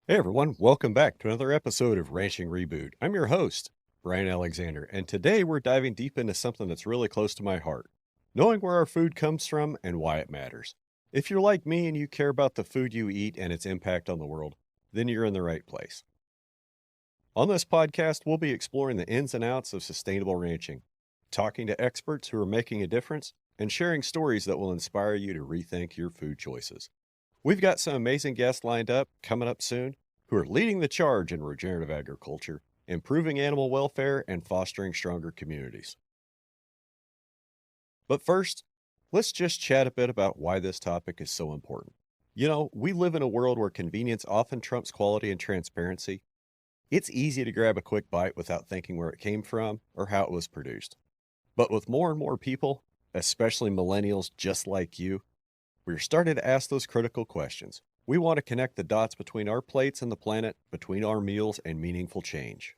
Hey everyone, welcome back to another episode of Ranching Reboot. I'm your host, Brian Alexander, and today we're diving deep into something that's really close to my heart, knowing where our food comes from and why it matters. If you're like me and you care about the food you eat and its impact on the world, then you're in the right place. On this podcast, we'll be exploring the ins and outs of sustainable ranching, talking to experts who are making a difference, and sharing stories that will inspire you to rethink your food choices. We've got some amazing guests lined up coming up soon who are leading the charge in regenerative agriculture, improving animal welfare, and fostering stronger communities. But first, let's just chat a bit about why this topic is so important. You know, we live in a world where convenience often trumps quality and transparency. It's easy to grab a quick bite without thinking where it came from or how it was produced. But with more and more people, especially millennials just like you, we're starting to ask those critical questions. We want to connect the dots between our plates and the planet, between our meals and meaningful change.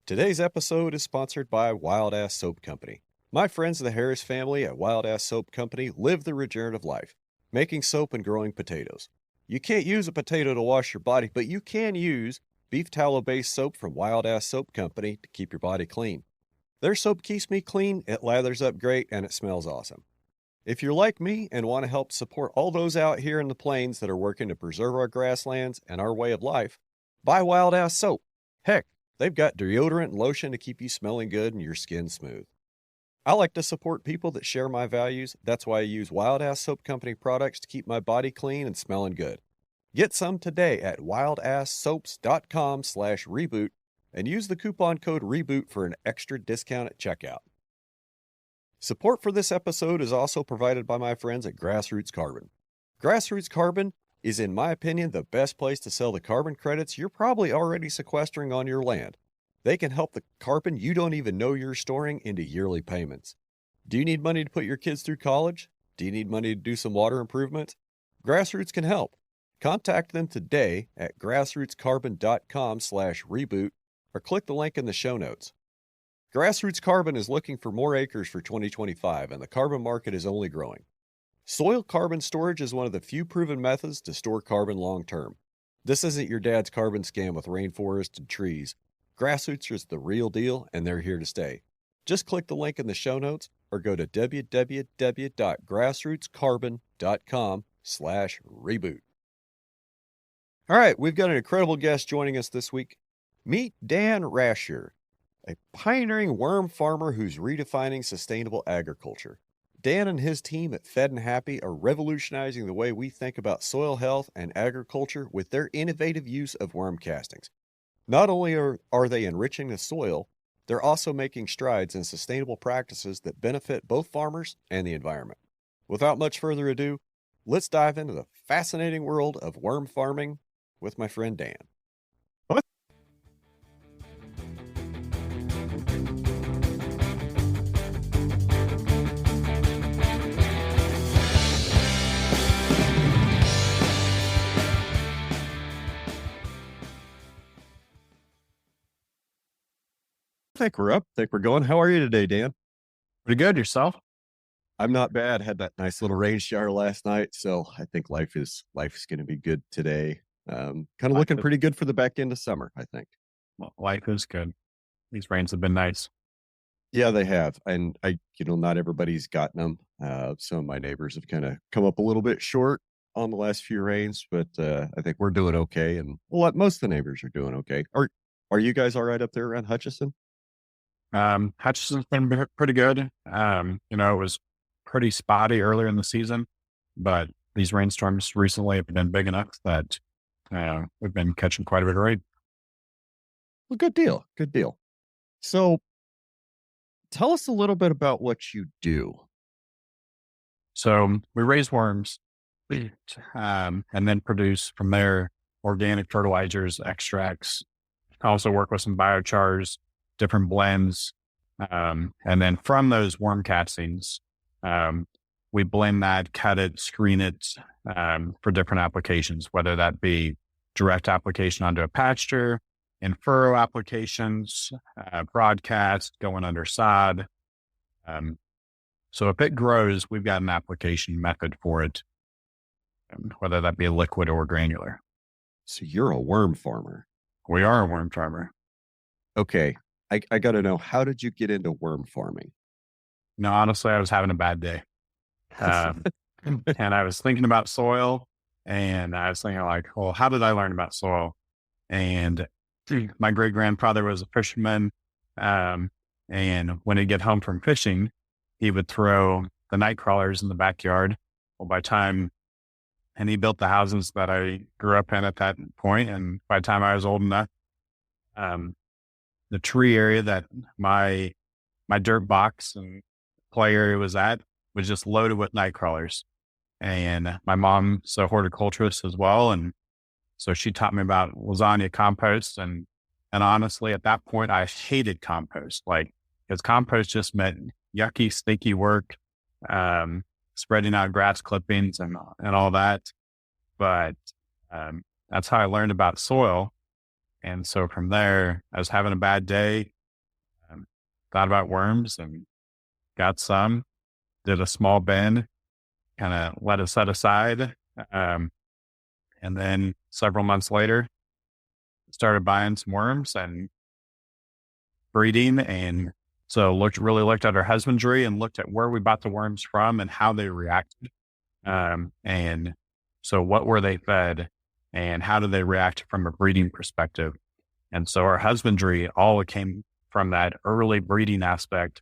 Today's episode is sponsored by Wild Ass Soap Company. My friends of the Harris family at Wild Ass Soap Company live the regenerative life, making soap and growing potatoes. You can't use a potato to wash your body, but you can use beef tallow-based soap from Wild Ass Soap Company to keep your body clean. Their soap keeps me clean, it lathers up great, and it smells awesome. If you're like me and want to help support all those out here in the plains that are working to preserve our grasslands and our way of life, buy Wild Ass Soap. Heck, they've got deodorant and lotion to keep you smelling good and your skin smooth. I like to support people that share my values. That's why I use Wild Ass Soap Company products to keep my body clean and smelling good. Get some today at wildasssoaps.com/reboot and use the coupon code REBOOT for an extra discount at checkout. Support for this episode is also provided by my friends at Grassroots Carbon. Grassroots Carbon is, in my opinion, the best place to sell the carbon credits you're probably already sequestering on your land. They can help the carbon you don't even know you're storing into yearly payments. Do you need money to put your kids through college? Do you need money to do some water improvements? Grassroots can help. Contact them today at grassrootscarbon.com/reboot or click the link in the show notes. Grassroots Carbon is looking for more acres for 2025, and the carbon market is only growing. Soil carbon storage is one of the few proven methods to store carbon long term. This isn't your dad's carbon scam with rainforest and trees. Grassroots is the real deal, and they're here to stay. Just click the link in the show notes or go to www.grassrootscarbon.com/reboot. All right, we've got an incredible guest joining us this week. Meet Dan Rasure, a pioneering worm farmer who's redefining sustainable agriculture. Dan and his team at Fed and Happy are revolutionizing the way we think about soil health and agriculture with their innovative use of worm castings. Not only are they enriching the soil, they're also making strides in sustainable practices that benefit both farmers and the environment. Without much further ado, let's dive into the fascinating world of worm farming with my friend Dan. I think we're up. I think we're going. How are you today, Dan? Pretty good. Yourself? I'm not bad. Had that nice little rain shower last night, so I think life is going to be good today. Kind of looking pretty good for the back end of summer, I think. Well, life is good. These rains have been nice. Yeah, they have, and not everybody's gotten them. Some of my neighbors have kind of come up a little bit short on the last few rains, but I think we're doing okay, and most of the neighbors are doing okay. Are you guys all right up there around Hutchinson? Hutchinson's been pretty good. It was pretty spotty earlier in the season, but these rainstorms recently have been big enough that we've been catching quite a bit of rain. Well, good deal. Good deal. So tell us a little bit about what you do. So we raise worms and then produce from there organic fertilizers, extracts. I also work with some biochars, different blends. And then from those worm castings, we blend that, cut it, screen it for different applications, whether that be direct application onto a pasture, in furrow applications, broadcast, going under sod. So if it grows, we've got an application method for it, whether that be liquid or granular. So you're a worm farmer. We are a worm farmer. Okay. I got to know, how did you get into worm farming? No, honestly, I was having a bad day. Um, and I was thinking about soil, and I was thinking like, well, how did I learn about soil? And my great grandfather was a fisherman. Um, and when he'd get home from fishing, he would throw the night crawlers in the backyard. Well, by time, and he built the houses that I grew up in at that point. And by the time I was old enough, um, the tree area that my dirt box and play area was at was just loaded with night crawlers. And my mom's a horticulturist as well. And so she taught me about lasagna compost. And honestly, at that point, I hated compost. Like, because compost just meant yucky, sticky work, spreading out grass clippings and all that. But that's how I learned about soil. And so from there, I was having a bad day, thought about worms and got some, did a small bin, kind of let it set aside. And then several months later, started buying some worms and breeding. And so really looked at our husbandry and looked at where we bought the worms from and how they reacted. And so what were they fed and how did they react from a breeding perspective? And so our husbandry all came from that early breeding aspect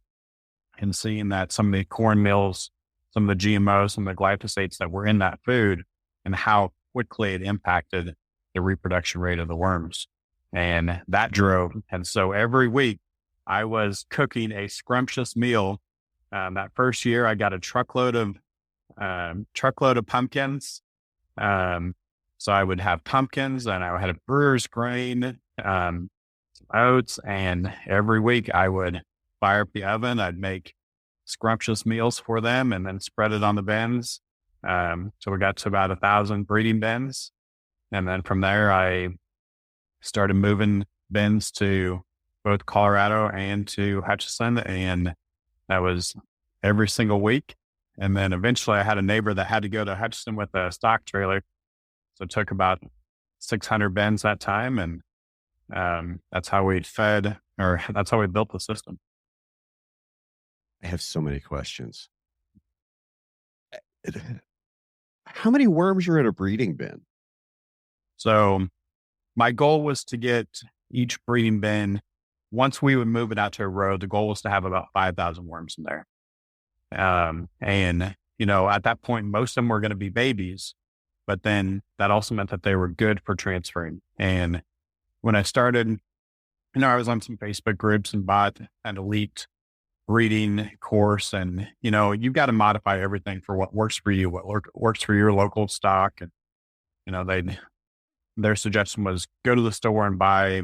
and seeing that some of the corn meals, some of the GMOs, some of the glyphosates that were in that food and how quickly it impacted the reproduction rate of the worms. And that drove. And so every week I was cooking a scrumptious meal. That first year I got a truckload of pumpkins. So I would have pumpkins and I had a brewer's grain, oats, and every week I would fire up the oven. I'd make scrumptious meals for them and then spread it on the bins. So we got to about 1,000 breeding bins. And then from there, I started moving bins to both Colorado and to Hutchinson. And that was every single week. And then eventually I had a neighbor that had to go to Hutchinson with a stock trailer. So it took about 600 bins that time. And that's how we that's how we built the system. I have so many questions. How many worms are in a breeding bin? So my goal was to get each breeding bin, once we would move it out to a road, the goal was to have about 5,000 worms in there. And, at that point, most of them were going to be babies, but then that also meant that they were good for transferring. And when I started, I was on some Facebook groups and bought an elite breeding course. And, you've got to modify everything for what works for you, what works for your local stock. And, their suggestion was go to the store and buy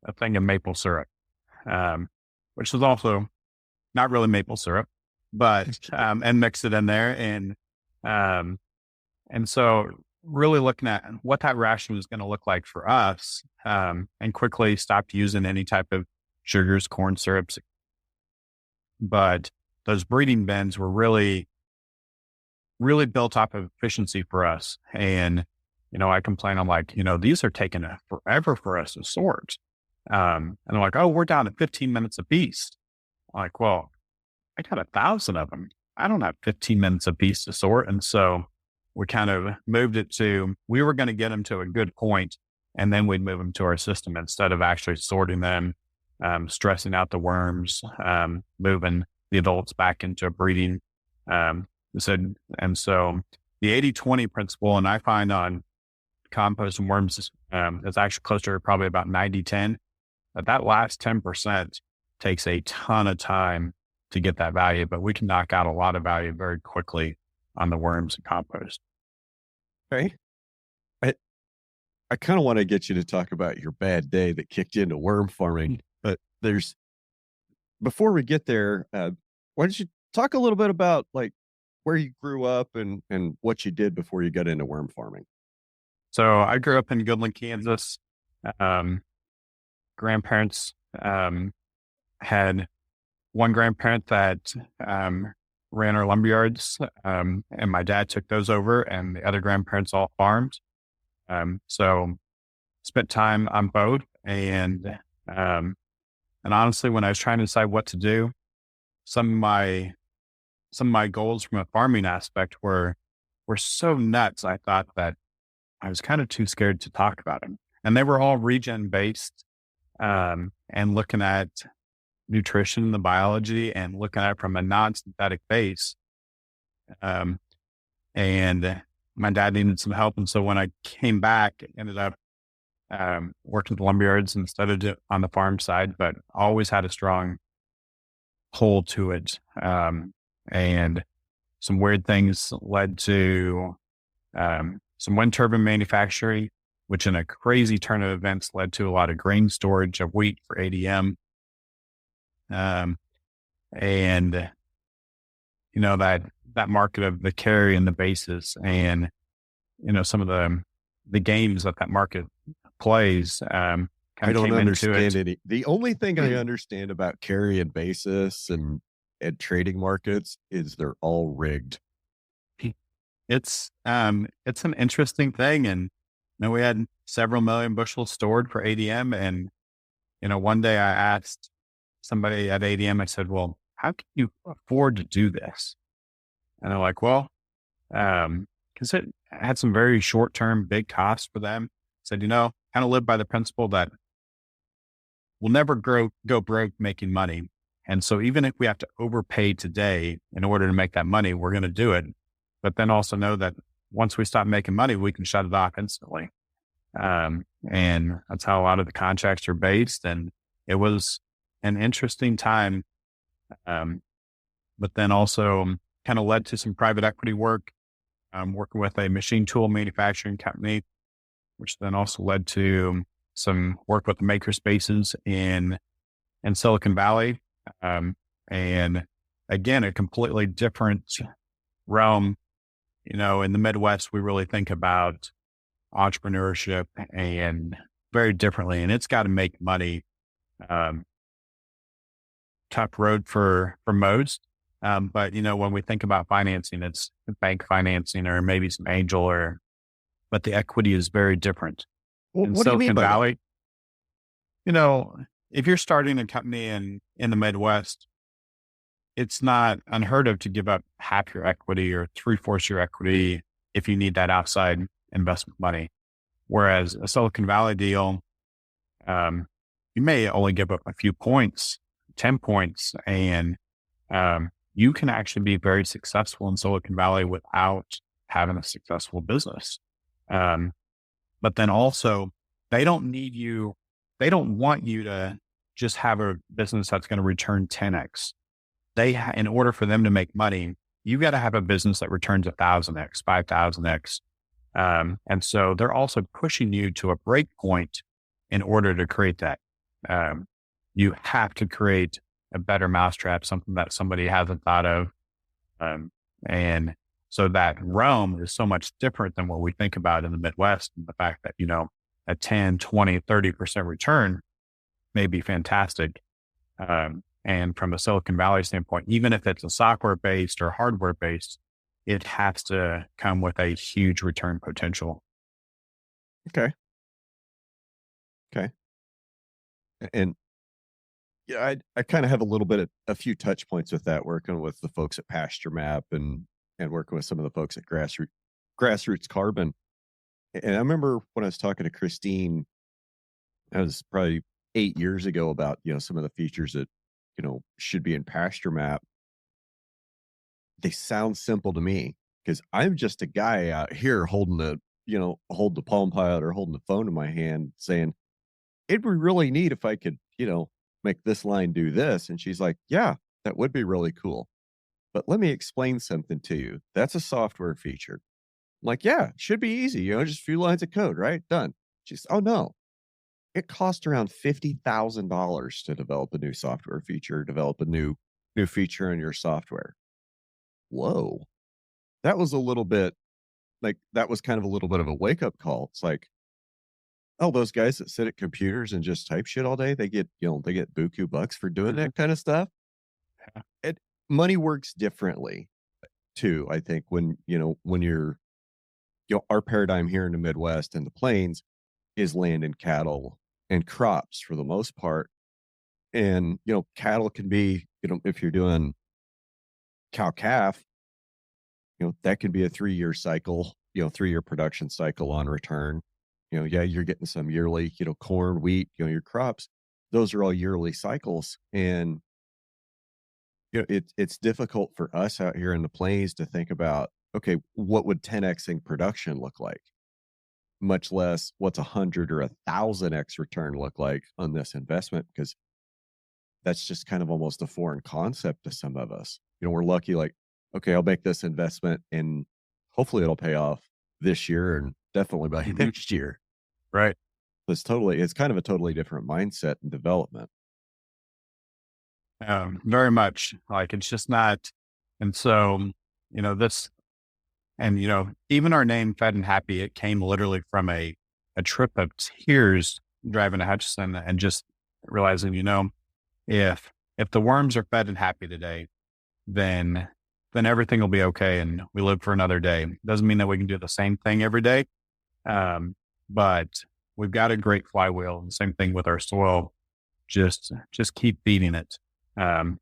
a thing of maple syrup, which was also not really maple syrup, but, and mix it in there. And so really looking at what that ration was going to look like for us, and quickly stopped using any type of sugars, corn syrups. But those breeding bins were really, really built off of efficiency for us. And, I complain, I'm like, these are taking forever for us to sort. And they're like, oh, we're down to 15 minutes a piece. I'm like, well, I got 1,000 of them. I don't have 15 minutes a piece to sort. And so we kind of moved it to, we were going to get them to a good point, and then we'd move them to our system instead of actually sorting them, stressing out the worms, moving the adults back into a breeding. And so the 80-20 principle, and I find on compost and worms, is actually closer to probably about 90-10. But that last 10% takes a ton of time to get that value, but we can knock out a lot of value very quickly on the worms and compost. Okay. I kind of want to get you to talk about your bad day that kicked you into worm farming, but before we get there, why don't you talk a little bit about like where you grew up and what you did before you got into worm farming? So I grew up in Goodland, Kansas. Grandparents had one grandparent that ran our lumberyards, and my dad took those over, and the other grandparents all farmed. So spent time on both. Um, and honestly, when I was trying to decide what to do, some of my, some of my goals from a farming aspect were so nuts. I thought that I was kind of too scared to talk about them. And they were all regen based, and looking at nutrition, the biology, and looking at it from a non-synthetic base. Um, and my dad needed some help. And so when I came back, ended up working at the lumberyards instead of on the farm side, but always had a strong pull to it. And some weird things led to some wind turbine manufacturing, which in a crazy turn of events led to a lot of grain storage of wheat for ADM. Um, and that market of the carry and the basis, and some of the games that market plays, kind I of don't came into understand it. any. The only thing I understand about carry and basis and trading markets is they're all rigged. It's an interesting thing, and we had several million bushels stored for ADM, and one day I asked somebody at ADM, I said, "Well, how can you afford to do this?" And they're like, "Well, because it had some very short term big costs for them." Said, kind of live by the principle that we'll never go broke making money. And so even if we have to overpay today in order to make that money, we're going to do it. But then also know that once we stop making money, we can shut it off instantly. And that's how a lot of the contracts are based. And it was an interesting time. But then also kind of led to some private equity work, working with a machine tool manufacturing company, which then also led to some work with the maker spaces in Silicon Valley. And again, a completely different realm. In the Midwest, we really think about entrepreneurship and very differently, and it's got to make money. Tough road for most. But when we think about financing, it's bank financing or maybe some angel, but the equity is very different. Well, In what do you mean Silicon by that? Valley, you know, if you're starting a company in the Midwest, it's not unheard of to give up half your equity or three-fourths your equity if you need that outside investment money. Whereas a Silicon Valley deal, you may only give up a few points, 10 points, and you can actually be very successful in Silicon Valley without having a successful business. But then also, they don't need you, they don't want you to just have a business that's going to return 10x. In order for them to make money, you got to have a business that returns 1,000x, 5,000x. And so they're also pushing you to a break point in order to create that. You have to create a better mousetrap, something that somebody hasn't thought of. And so that realm is so much different than what we think about in the Midwest. And the fact that, a 10, 20, 30% return may be fantastic. And from a Silicon Valley standpoint, even if it's a software based or hardware based, it has to come with a huge return potential. Okay. And yeah, I kind of have a little bit of a few touch points with that, working with the folks at Pasture Map and working with some of the folks at Grassroots Carbon. And I remember when I was talking to Christine, that was probably 8 years ago, about some of the features that should be in Pasture Map. They sound simple to me because I'm just a guy out here holding hold the Palm Pilot or holding the phone in my hand saying, it'd be really neat if I could, make this line do this. And she's like, yeah, that would be really cool. But let me explain something to you. That's a software feature. I'm like, yeah, it should be easy, just a few lines of code, right? Done. She's, oh no, it cost around $50,000 to develop a new software feature, develop a new feature in your software. Whoa. That was a little bit that was kind of a little bit of a wake up call. It's like, oh, those guys that sit at computers and just type shit all day, they get buku bucks for doing that kind of stuff. Money works differently too, I think, when you're our paradigm here in the Midwest and the plains is land and cattle and crops for the most part. And, cattle can be, if you're doing cow calf, that can be a 3-year cycle, 3-year production cycle on return. Yeah, you're getting some yearly, corn, wheat, your crops. Those are all yearly cycles. And, it's difficult for us out here in the plains to think about, okay, what would 10xing production look like? Much less what's 100 or 1,000x return look like on this investment, because that's just kind of almost a foreign concept to some of us. We're lucky, like, okay, I'll make this investment and hopefully it'll pay off this year and definitely by next year. Right. It's kind of a totally different mindset and development. Very much. Like, it's just not. And so, this, and, even our name Fed and Happy, it came literally from a trip of tears driving to Hutchinson and just realizing, if the worms are fed and happy today, then everything will be okay and we live for another day. Doesn't mean that we can do the same thing every day. But we've got a great flywheel. The same thing with our soil. Just keep feeding it.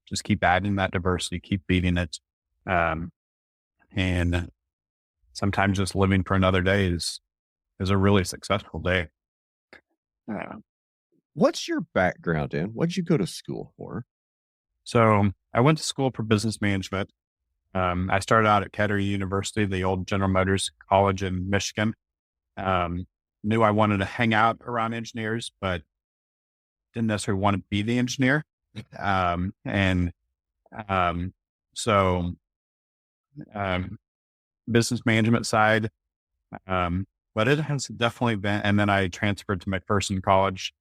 Just keep adding that diversity, keep feeding it. And sometimes just living for another day is a really successful day. What's your background in? What did you go to school for? So I went to school for business management. I started out at Kettering University, the old General Motors college in Michigan. Knew I wanted to hang out around engineers, but didn't necessarily want to be the engineer. So business management side, but it has definitely been, and then I transferred to McPherson College,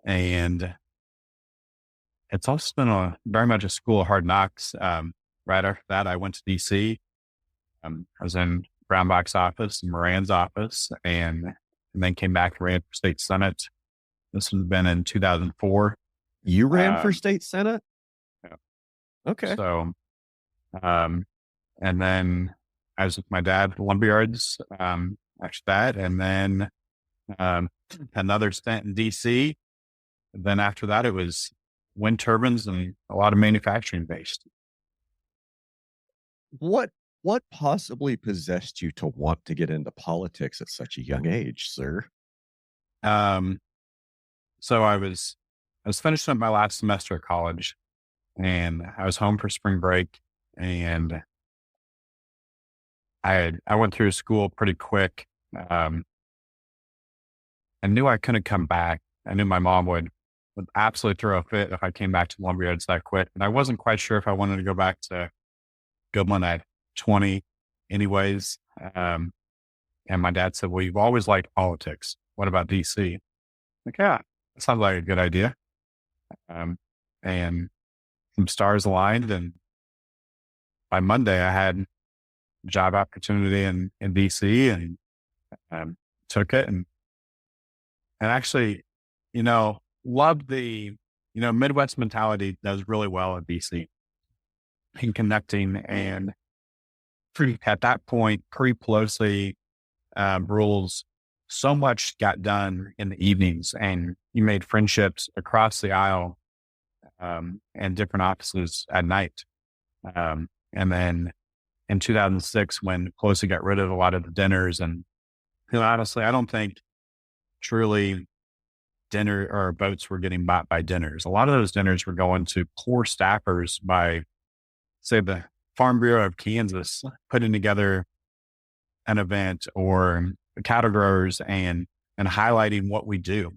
and it's also been very much a school of hard knocks. Right after that, I went to DC. I was in Brownback's office and Moran's office, and then came back and ran for state senate. This has been in 2004. You ran for state senate? Yeah. Okay. So, and then I was with my dad at the lumberyards, after that, and then another stint in DC. Then after that, it was wind turbines and a lot of manufacturing based. What possibly possessed you to want to get into politics at such a young age, sir? So I was finishing up my last semester at college, and I was home for spring break, and I went through school pretty quick. I knew I couldn't come back. I knew my mom would absolutely throw a fit if I came back to lumberyards that quick. And I wasn't quite sure if I wanted to go back to Goodland at 20 anyways. And my dad said, well, you've always liked politics. What about DC? Like, yeah, that sounds like a good idea. And some stars aligned. And by Monday, I had a job opportunity in DC and took it. And actually, loved the, Midwest mentality does really well at DC in connecting. And at that point, pre-Pelosi rules, so much got done in the evenings, and you made friendships across the aisle and different offices at night. And then in 2006, when Pelosi got rid of a lot of the dinners, and honestly, I don't think truly dinner or votes were getting bought by dinners. A lot of those dinners were going to poor staffers by, say, the Farm Bureau of Kansas putting together an event, or cattle growers, and highlighting what we do.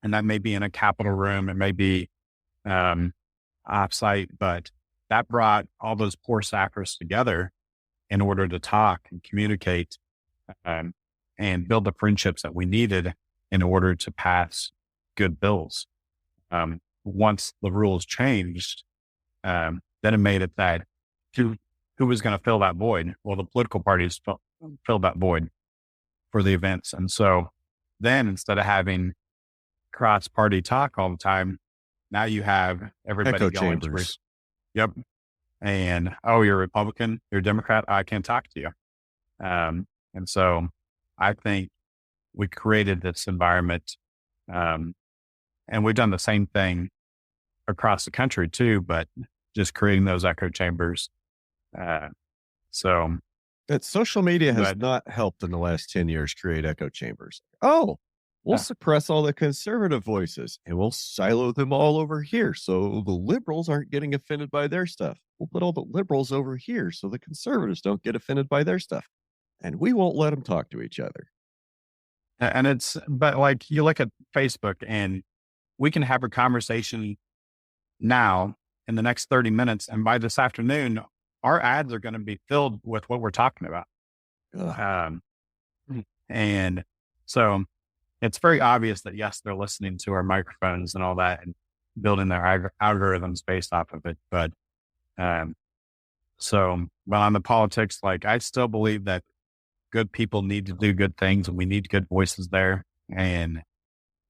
And that may be in a Capitol room, it may be offsite, but that brought all those poor staffers together in order to talk and communicate and build the friendships that we needed in order to pass good bills. Once the rules changed, then it made it that who was going to fill that void? Well, the political parties filled that void for the events. And so then, instead of having cross-party talk all the time, now you have everybody Echo going chambers. Yep. And, oh, you're a Republican, you're a Democrat, I can't talk to you. And so I think we created this environment, um, and we've done the same thing across the country too, but just creating those echo chambers. Uh, so, That social media has but not helped in the last 10 years create echo chambers. Oh, we'll uh, suppress all the conservative voices and we'll silo them all over here so the liberals aren't getting offended by their stuff. We'll put all the liberals over here so the conservatives don't get offended by their stuff. And we won't let them talk to each other. and but like you look at Facebook and we can have a conversation now in the next 30 minutes. And by this afternoon, our ads are going to be filled with what we're talking about. Ugh. Um, and so it's very obvious that yes, they're listening to our microphones and all that and building their algorithms based off of it. But, um, but on the politics, like I still believe that good people need to do good things and we need good voices there. And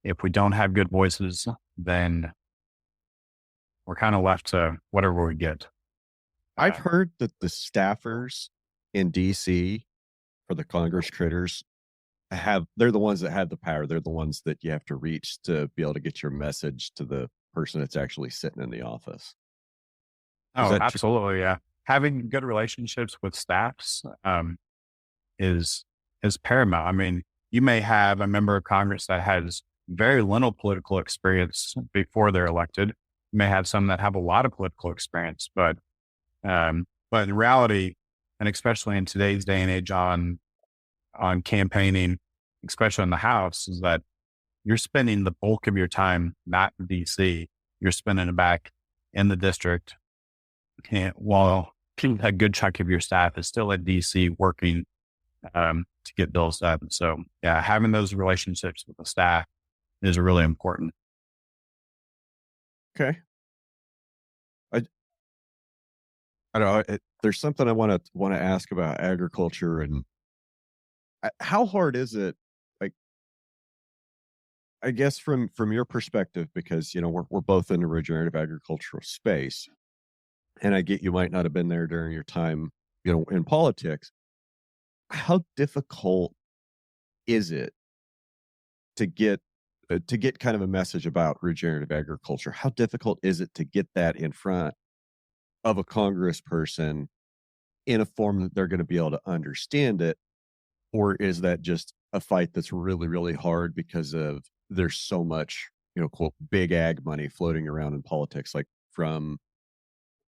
if we don't have good voices, then we're kind of left to whatever we get. I've heard that the staffers in DC for the Congress critters they're the ones that have the power. They're the ones that you have to reach to be able to get your message to the person that's actually sitting in the office. Is Oh, that true? absolutely. Yeah. Having good relationships with staffs, is, is paramount. I mean, you may have a member of Congress that has very little political experience before they're elected. You may have some that have a lot of political experience, but in reality, and especially in today's day and age on campaigning, especially in the House, is that you're spending the bulk of your time not in DC. You're spending it back in the district, and while a good chunk of your staff is still in DC working to get bills done. So yeah, having those relationships with the staff is really important. Okay. I I don't know. There's something I want to ask about agriculture and how hard is it? Like, I guess from your perspective, because we're both in the regenerative agricultural space, and I get you might not have been there during your time, in politics. How difficult is it to get kind of a message about regenerative agriculture? How difficult is it to get that in front of a congressperson in a form that they're going to be able to understand it? Or is that just a fight that's really, really hard because of there's so much, quote, big ag money floating around in politics, like from,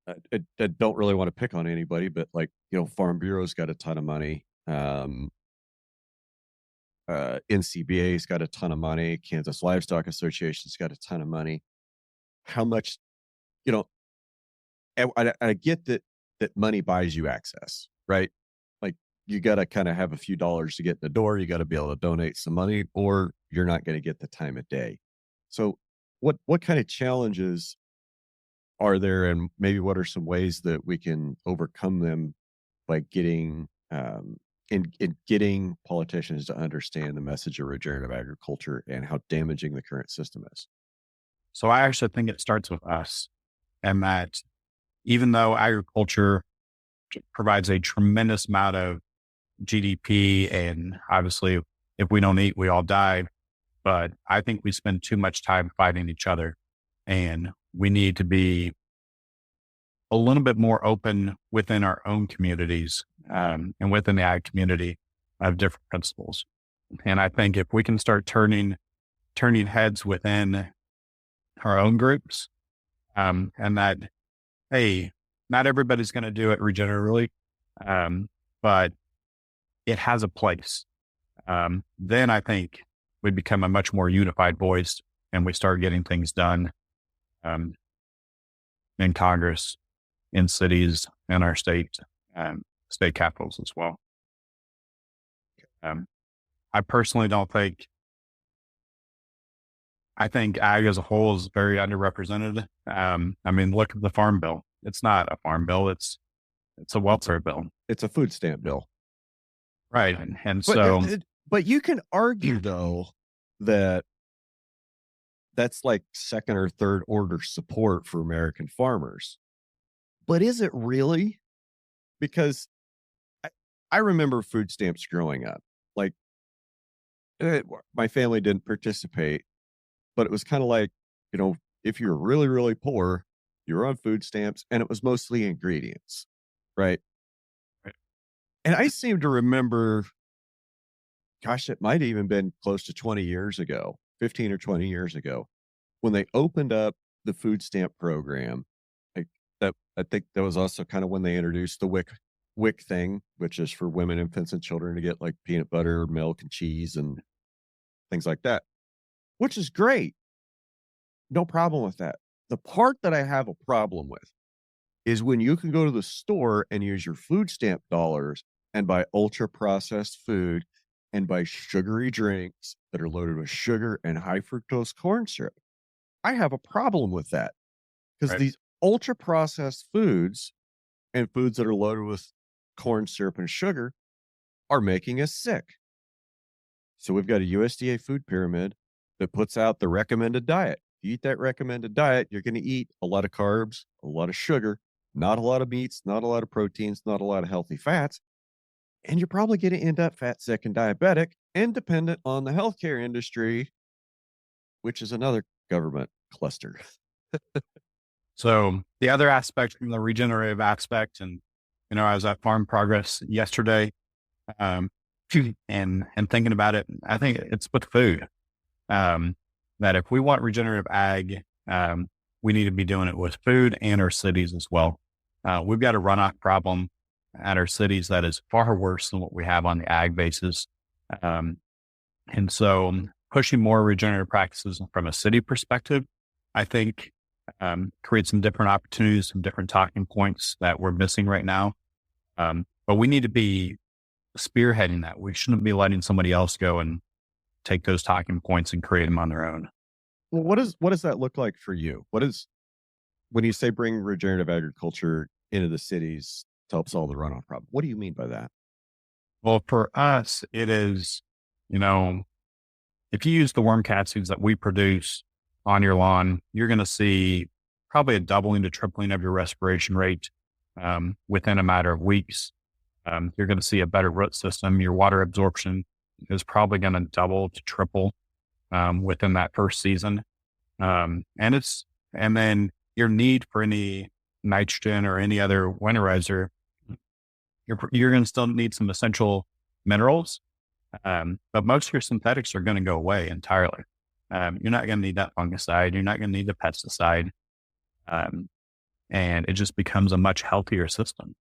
I don't really want to pick on anybody, but like, Farm Bureau's got a ton of money. NCBA's got a ton of money. Kansas Livestock Association's got a ton of money. How much, you know, I get that money buys you access, right? Like you got to kind of have a few dollars to get in the door. You got to be able to donate some money, or you're not going to get the time of day. So, what kind of challenges are there, and maybe what are some ways that we can overcome them by getting in getting politicians to understand the message of regenerative agriculture and how damaging the current system is? So I actually think it starts with us, and that even though agriculture provides a tremendous amount of GDP, and obviously if we don't eat, we all die. But I think we spend too much time fighting each other, and we need to be a little bit more open within our own communities, and within the ag community of different principles. And I think if we can start turning heads within our own groups, and that, hey, not everybody's going to do it regeneratively, but it has a place. Then I think we become a much more unified voice, and we start getting things done, um, in Congress, in cities, in our state capitals as well. Um, I personally don't think, I think ag as a whole is very underrepresented. I mean, look at the farm bill. It's not a farm bill. It's a welfare bill. It's a food stamp bill. Right. And But so, but you can argue though that that's like second or third order support for American farmers. But is it really? Because I remember food stamps growing up. Like, eh, my family didn't participate, but it was kind of like, you know, if you're really, really poor, you're on food stamps, and it was mostly ingredients, right? Right. And I seem to remember, gosh, it might have even been close to 20 years ago, 15 or 20 years ago, when they opened up the food stamp program. Like that, I think that was also kind of when they introduced the WIC thing, which is for women, infants, and children to get like peanut butter, milk, and cheese and things like that, which is great. No problem with that. The part that I have a problem with is when you can go to the store and use your food stamp dollars and buy ultra processed food and buy sugary drinks that are loaded with sugar and high fructose corn syrup. I have a problem with that because Right. these ultra processed foods and foods that are loaded with corn syrup and sugar are making us sick. So we've got a USDA food pyramid that puts out the recommended diet. If you eat that recommended diet, you're going to eat a lot of carbs, a lot of sugar, not a lot of meats, not a lot of proteins, not a lot of healthy fats. And you're probably going to end up fat, sick, and diabetic and dependent on the healthcare industry, which is another government cluster. So the other aspect from the regenerative aspect, and I was at Farm Progress yesterday, um, and thinking about it, I think it's with food. That if we want regenerative ag, we need to be doing it with food and our cities as well. We've got a runoff problem at our cities that is far worse than what we have on the ag basis. Um, and so pushing more regenerative practices from a city perspective, I think create some different opportunities, some different talking points that we're missing right now. But we need to be spearheading that. We shouldn't be letting somebody else go and take those talking points and create them on their own. Well, what does that look like for you? What is when you say bring regenerative agriculture into the cities to help solve the runoff problem? What do you mean by that? Well, for us, it is, you know, if you use the worm cat seeds that we produce on your lawn, you're going to see probably a doubling to tripling of your respiration rate within a matter of weeks. You're going to see a better root system. Your water absorption is probably going to double to triple within that first season. And then your need for any nitrogen or any other winterizer, you're going to still need some essential minerals. But most of your synthetics are going to go away entirely. You're not going to need that fungicide. You're not going to need the pesticide. Um, and it just becomes a much healthier system.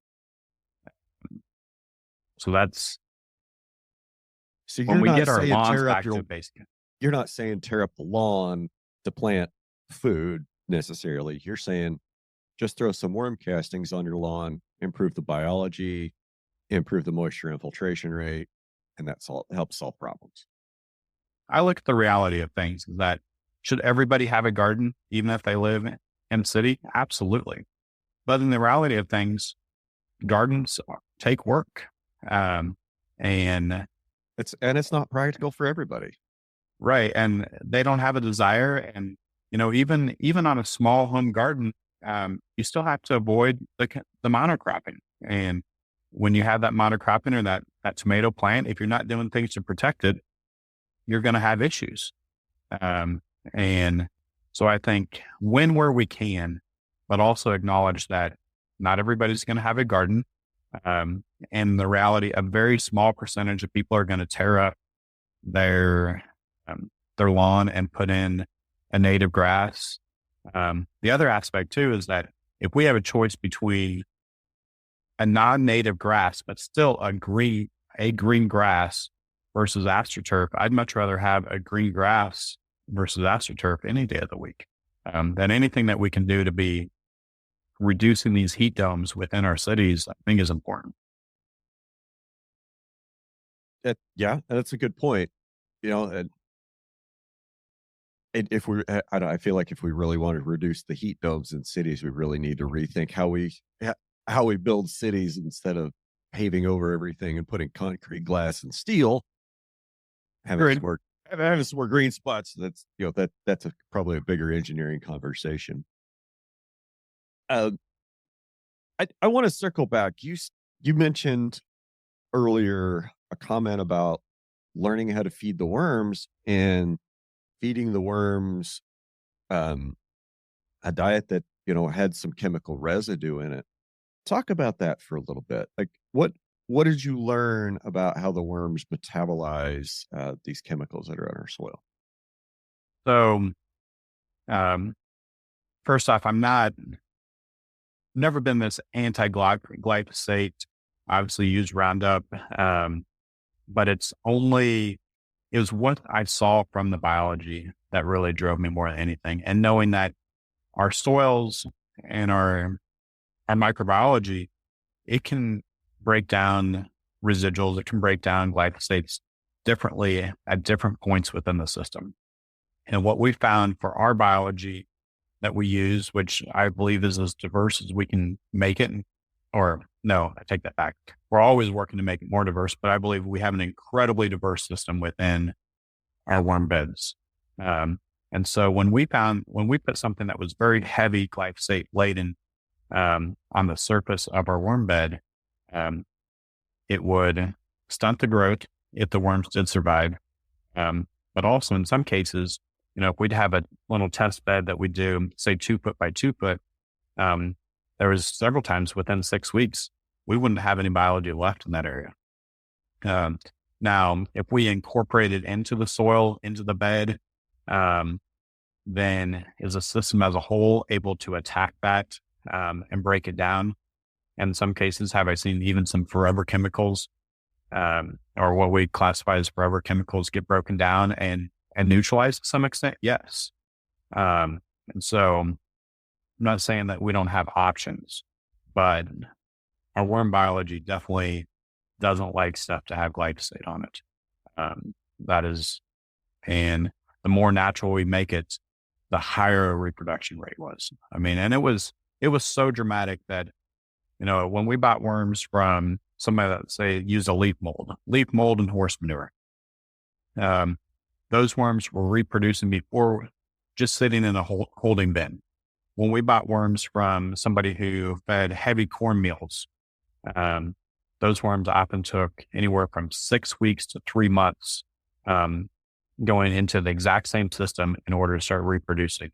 So that's So when you're we not get our saying lawns tear up back your to basic. you're not saying tear up the lawn to plant food necessarily. You're saying just throw some worm castings on your lawn, improve the biology, improve the moisture infiltration rate, and that's all helps solve problems. I look at the reality of things is that should everybody have a garden, even if they live in the city? Absolutely. But in the reality of things, gardens take work. Um, and It's not practical for everybody. right. And they don't have a desire. And, even on a small home garden, you still have to avoid the monocropping. And when you have that monocropping or that tomato plant, if you're not doing things to protect it, you're going to have issues. Um, and so I think where we can, but also acknowledge that not everybody's going to have a garden. And the reality, a very small percentage of people are going to tear up their, their lawn and put in a native grass. The other aspect too is that if we have a choice between a non-native grass, but still a green grass versus astroturf, I'd much rather have a green grass versus astroturf any day of the week. Than anything that we can do to be reducing these heat domes within our cities, I think is important. Yeah, that's a good point. You know, and if we, I feel like if we really want to reduce the heat domes in cities, we really need to rethink how we build cities instead of paving over everything and putting concrete, glass, and steel. Having some more green spots. That's probably a bigger engineering conversation. I want to circle back. You mentioned earlier a comment about learning how to feed the worms and feeding the worms a diet that, had some chemical residue in it. Talk about that for a little bit. Like what did you learn about how the worms metabolize these chemicals that are in our soil? So, um, first off, never been this anti-glyphosate, obviously use Roundup. But it was what I saw from the biology that really drove me more than anything. And knowing that our soils and our microbiology, it can break down residuals, it can break down glyphosates differently at different points within the system. And what we found for our biology that we use, which I believe is as diverse as we can make it, or no, I take that back. We're always working to make it more diverse, but I believe we have an incredibly diverse system within our worm beds. And so when we put something that was very heavy glyphosate laden on the surface of our worm bed, it would stunt the growth if the worms did survive. But also in some cases, if we'd have a little test bed that we do, say 2 foot by 2 foot, there was several times within 6 weeks, we wouldn't have any biology left in that area. Now, if we incorporate it into the soil, into the bed, then is the system as a whole able to attack that and break it down? And in some cases, have I seen even some forever chemicals or what we classify as forever chemicals get broken down and neutralized to some extent? Yes. And so I'm not saying that we don't have options, but our worm biology definitely doesn't like stuff to have glyphosate on it. And the more natural we make it, the higher a reproduction rate was. And it was so dramatic that, when we bought worms from somebody that say used a leaf mold and horse manure, those worms were reproducing before just sitting in a holding bin. When we bought worms from somebody who fed heavy cornmeals, those worms often took anywhere from 6 weeks to 3 months going into the exact same system in order to start reproducing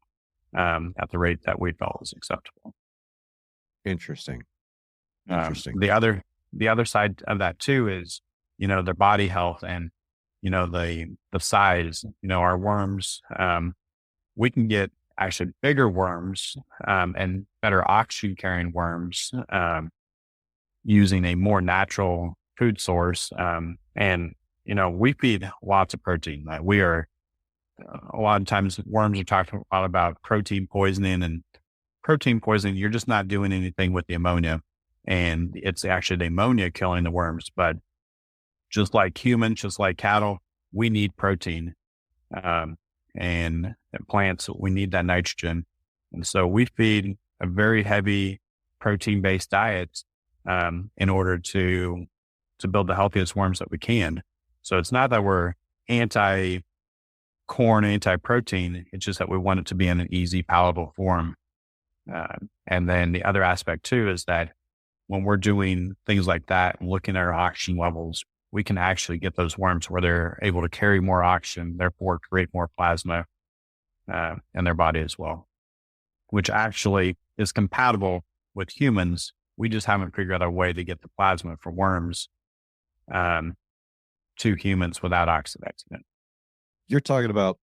at the rate that we felt was acceptable. Interesting. The other side of that too is, their body health and, the size, our worms, we can get actually bigger worms and better oxygen carrying worms using a more natural food source. And, we feed lots of protein. We are, a lot of times worms are talked a lot about protein poisoning, and protein poisoning, you're just not doing anything with the ammonia. And it's actually the ammonia killing the worms. But just like humans, just like cattle, we need protein. And plants, we need that nitrogen. And so we feed a very heavy protein-based diet in order to build the healthiest worms that we can. So it's not that we're anti-corn, anti-protein. It's just that we want it to be in an easy, palatable form. And then the other aspect too is that when we're doing things like that and looking at our oxygen levels, we can actually get those worms where they're able to carry more oxygen, therefore create more plasma in their body as well, which actually is compatible with humans. We just haven't figured out a way to get the plasma for worms to humans without oxidizing it. You're talking about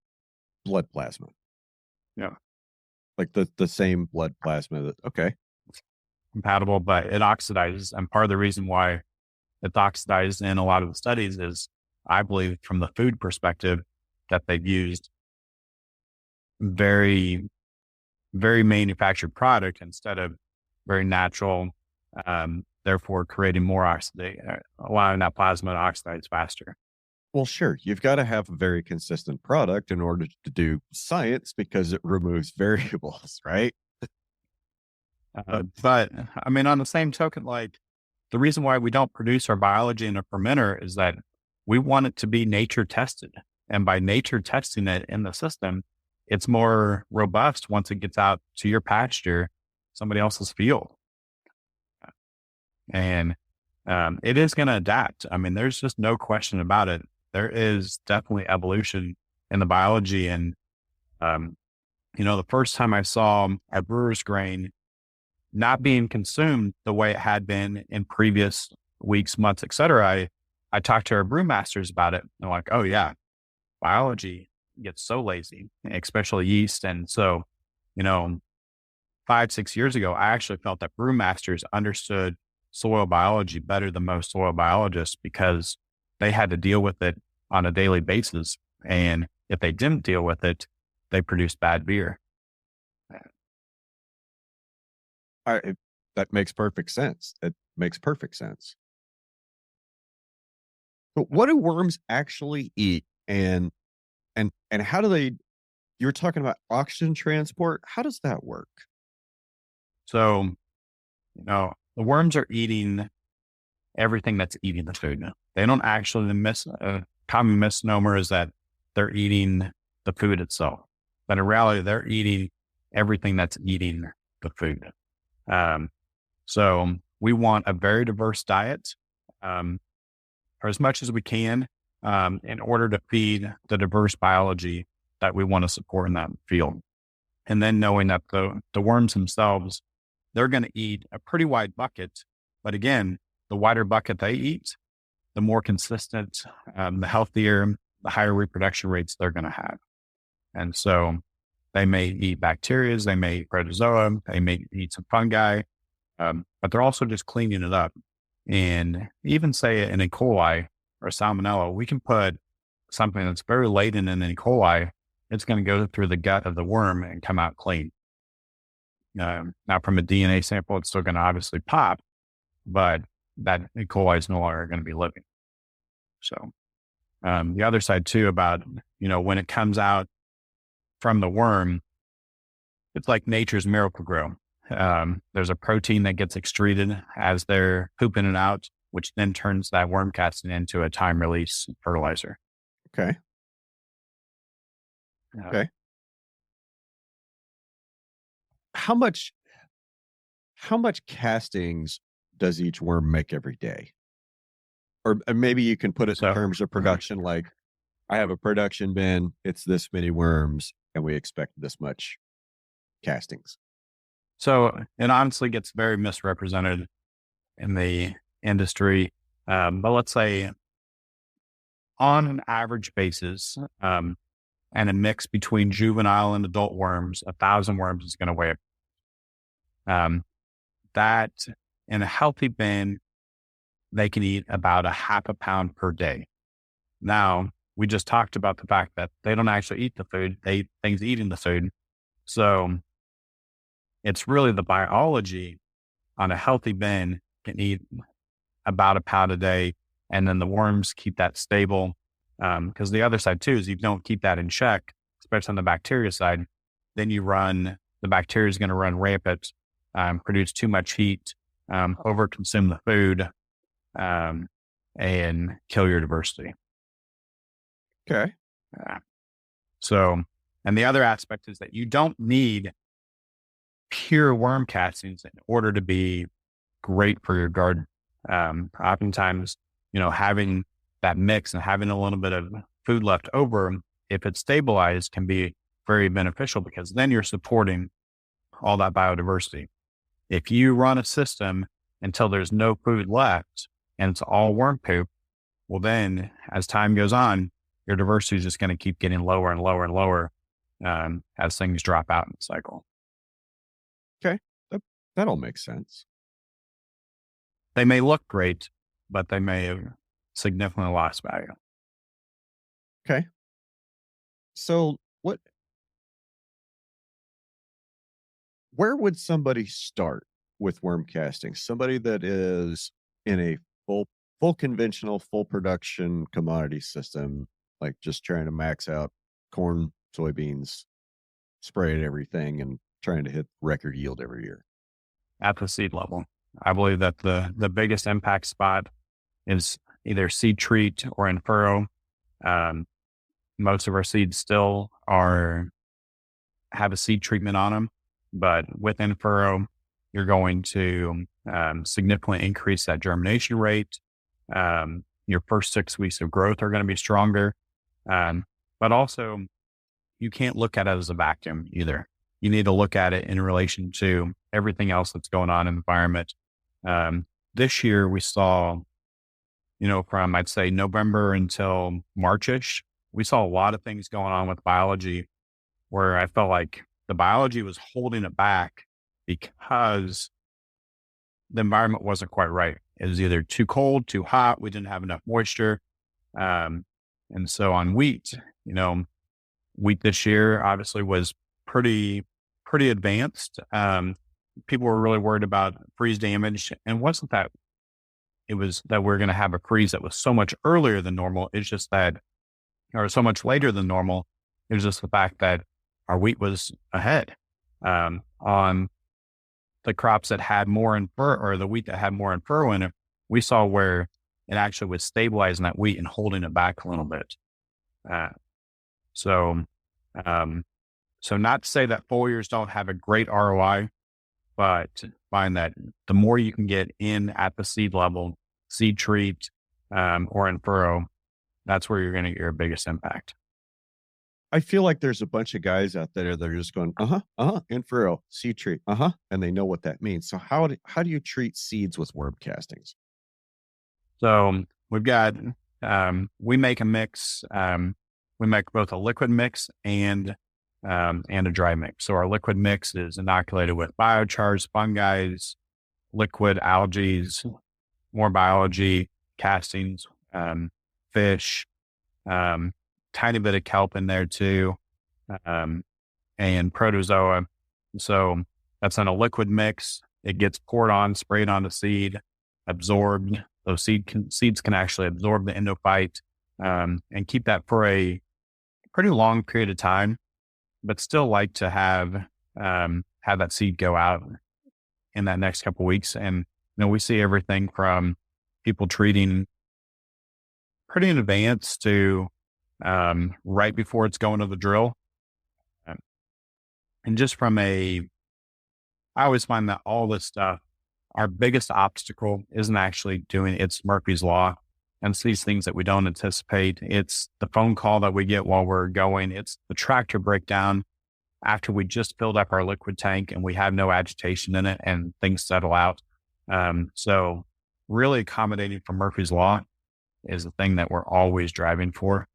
blood plasma. Yeah. Like the same blood plasma that, okay. Compatible, but it oxidizes. And part of the reason why it's oxidized in a lot of the studies is, I believe, from the food perspective, that they've used very, very manufactured product instead of very natural, therefore creating more oxidation, allowing that plasma to oxidize faster. Well, sure. You've got to have a very consistent product in order to do science because it removes variables, right? But on the same token, like the reason why we don't produce our biology in a fermenter is that we want it to be nature tested. And by nature testing it in the system, it's more robust once it gets out to your pasture, somebody else's field. And it is going to adapt. I mean, there's just no question about it. There is definitely evolution in the biology. And, the first time I saw a brewer's grain not being consumed the way it had been in previous weeks, months, et cetera, I talked to our brewmasters about it. They're like, oh yeah, biology gets so lazy, especially yeast. And so, you know, 5, 6 years ago, I actually felt that brewmasters understood soil biology better than most soil biologists because they had to deal with it on a daily basis. And if they didn't deal with it, they produced bad beer. That makes perfect sense. It makes perfect sense. But what do worms actually eat, and how do they? You're talking about oxygen transport. How does that work? So, the worms are eating everything that's eating the food. They don't actually common misnomer is that they're eating the food itself, but in reality, they're eating everything that's eating the food. So we want a very diverse diet, or as much as we can, in order to feed the diverse biology that we want to support in that field. And then knowing that the worms themselves, they're going to eat a pretty wide bucket. But again, the wider bucket they eat, the more consistent, the healthier, the higher reproduction rates they're going to have. And so they may eat bacteria, they may eat protozoa, they may eat some fungi, but they're also just cleaning it up. And even say an E. coli or salmonella, we can put something that's very laden in an E. coli, it's going to go through the gut of the worm and come out clean. Now, from a DNA sample, it's still going to obviously pop, but that E. coli is no longer going to be living. So the other side too about, when it comes out from the worm, it's like nature's miracle grow. There's a protein that gets excreted as they're pooping it out, which then turns that worm casting into a time release fertilizer. Okay. Okay. How much castings does each worm make every day? Or maybe you can put it in terms of production, like I have a production bin, it's this many worms, and we expect this much castings. So it honestly gets very misrepresented in the industry. But let's say on an average basis, and a mix between juvenile and adult worms, 1,000 worms is going to weigh that in a healthy bin, they can eat about a half a pound per day. Now, we just talked about the fact that they don't actually eat the food, they eat things eating the food. So it's really the biology on a healthy bin can eat about a pound a day. And then the worms keep that stable. Because the other side too is you don't keep that in check, especially on the bacteria side, then the bacteria is going to run rampant, produce too much heat, overconsume the food, and kill your diversity. Okay. So, and the other aspect is that you don't need pure worm castings in order to be great for your garden. Oftentimes, having that mix and having a little bit of food left over, if it's stabilized, can be very beneficial because then you're supporting all that biodiversity. If you run a system until there's no food left and it's all worm poop, well, then as time goes on, your diversity is just going to keep getting lower and lower and lower as things drop out in the cycle. Okay. That all makes sense. They may look great, but they may have significantly lost value. Okay. So where would somebody start with worm casting? Somebody that is in a full conventional, full production commodity system, like just trying to max out corn, soybeans, spray at everything and trying to hit record yield every year. At the seed level, I believe that the biggest impact spot is either seed treat or in furrow. Most of our seeds still have a seed treatment on them, but within furrow, you're going to significantly increase that germination rate. Your first 6 weeks of growth are going to be stronger. But also, you can't look at it as a vacuum either. You need to look at it in relation to everything else that's going on in the environment. This year we saw, from I'd say November until Marchish, we saw a lot of things going on with biology where I felt like the biology was holding it back because the environment wasn't quite right. It was either too cold, too hot. We didn't have enough moisture. And so on wheat, wheat this year obviously was pretty advanced. People were really worried about freeze damage, and wasn't that it was that we're going to have a freeze that was so much earlier than normal. It's just that, or so much later than normal. It was just the fact that our wheat was ahead on the crops that had more in fur, or the wheat that had more in furrow in it. We saw where it actually was stabilizing that wheat and holding it back a little bit. So not to say that foliars don't have a great ROI, but find that the more you can get in at the seed level, seed treat, or in furrow, that's where you're going to get your biggest impact. I feel like there's a bunch of guys out there that are just going, in furrow, seed treat, and they know what that means. So how do you treat seeds with worm castings? So we've got, we make a mix. We make both a liquid mix and a dry mix. So our liquid mix is inoculated with biochars, fungi, liquid algae, more biology, castings, fish, tiny bit of kelp in there too, and protozoa. So that's in a liquid mix. It gets poured on, sprayed on the seed, absorbed. Those seeds can actually absorb the endophyte and keep that for a pretty long period of time, but still like to have that seed go out in that next couple of weeks. And we see everything from people treating pretty in advance to right before it's going to the drill. And just I always find that all this stuff, our biggest obstacle isn't actually it's Murphy's Law. And it's these things that we don't anticipate. It's the phone call that we get while we're going. It's the tractor breakdown after we just filled up our liquid tank and we have no agitation in it and things settle out. So really accommodating for Murphy's Law is the thing that we're always driving for.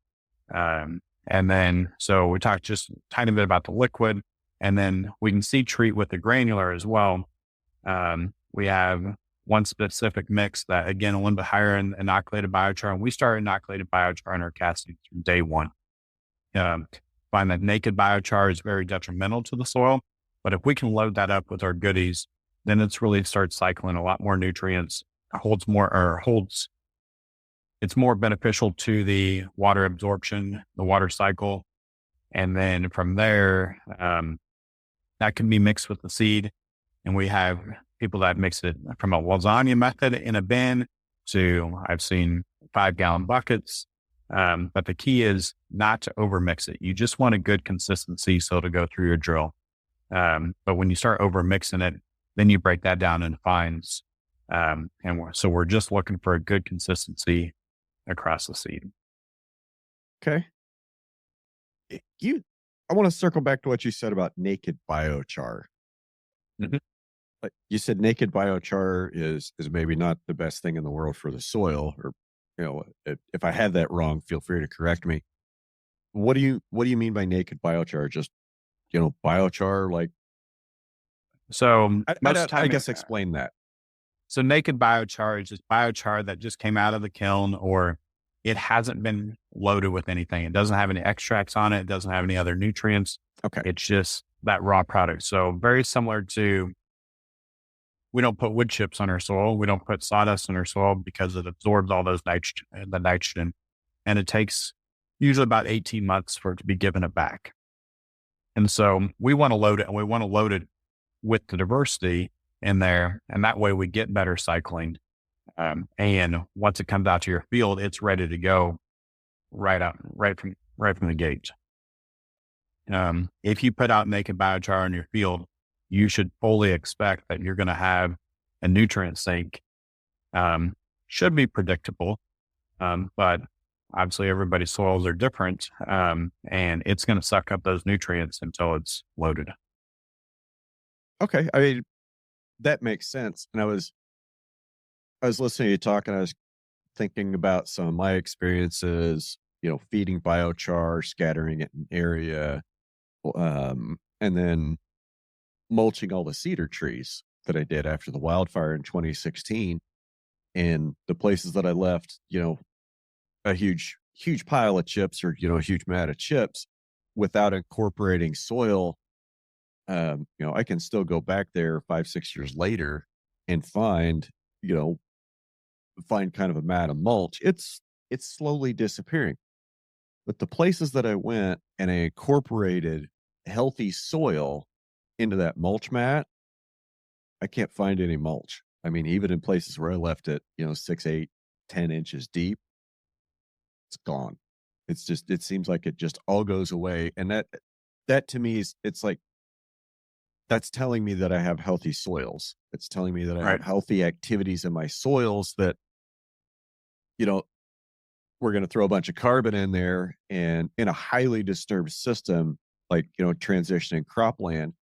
And then, so we talked just a tiny bit about the liquid, and then we can seed treat with the granular as well. We have one specific mix that, again, a little bit higher in inoculated biochar, and we start inoculated biochar in our casting from day one. Find that naked biochar is very detrimental to the soil, but if we can load that up with our goodies, then it's really starts cycling a lot more nutrients, it's more beneficial to the water absorption, the water cycle. And then from there, that can be mixed with the seed. And we have people that mix it from a lasagna method in a bin to, I've seen 5-gallon buckets. But the key is not to overmix it. You just want a good consistency so to go through your drill. But when you start overmixing it, then you break that down into fines. So we're just looking for a good consistency across the seed. Okay. I want to circle back to what you said about naked biochar. Mm-hmm. Like you said, naked biochar is maybe not the best thing in the world for the soil, or if I had that wrong, feel free to correct me. What do you mean by naked biochar? Just biochar, like. So I guess explain that. So naked biochar is just biochar that just came out of the kiln, or it hasn't been loaded with anything. It doesn't have any extracts on it. It doesn't have any other nutrients. Okay. It's just that raw product. So very similar to, we don't put wood chips on our soil. We don't put sawdust in our soil because it absorbs all the nitrogen. And it takes usually about 18 months for it to be given it back. And so we want to load it, and we want to load it with the diversity in there. And that way we get better cycling. And once it comes out to your field, it's ready to go right from the gate. If you put out naked biochar in your field, you should fully expect that you're going to have and nutrient sink, should be predictable. But obviously everybody's soils are different. And it's going to suck up those nutrients until it's loaded. Okay. I mean, that makes sense. And I was listening to you talk, and I was thinking about some of my experiences, feeding biochar, scattering it in area, and then mulching all the cedar trees that I did after the wildfire in 2016. And the places that I left, a huge pile of chips, or, a huge mat of chips without incorporating soil. I can still go back there 5-6 years later and you know, find kind of a mat of mulch. It's slowly disappearing. But the places that I went and I incorporated healthy soil into that mulch mat, I can't find any mulch. I mean, even in places where I left it, 6, 8, 10 inches deep, it's gone. It seems like it just all goes away. And that to me it's like, that's telling me that I have healthy soils. It's telling me that I have Right. healthy activities in my soils, that, you know, we're going to throw a bunch of carbon in there, and in a highly disturbed system, like, transitioning cropland,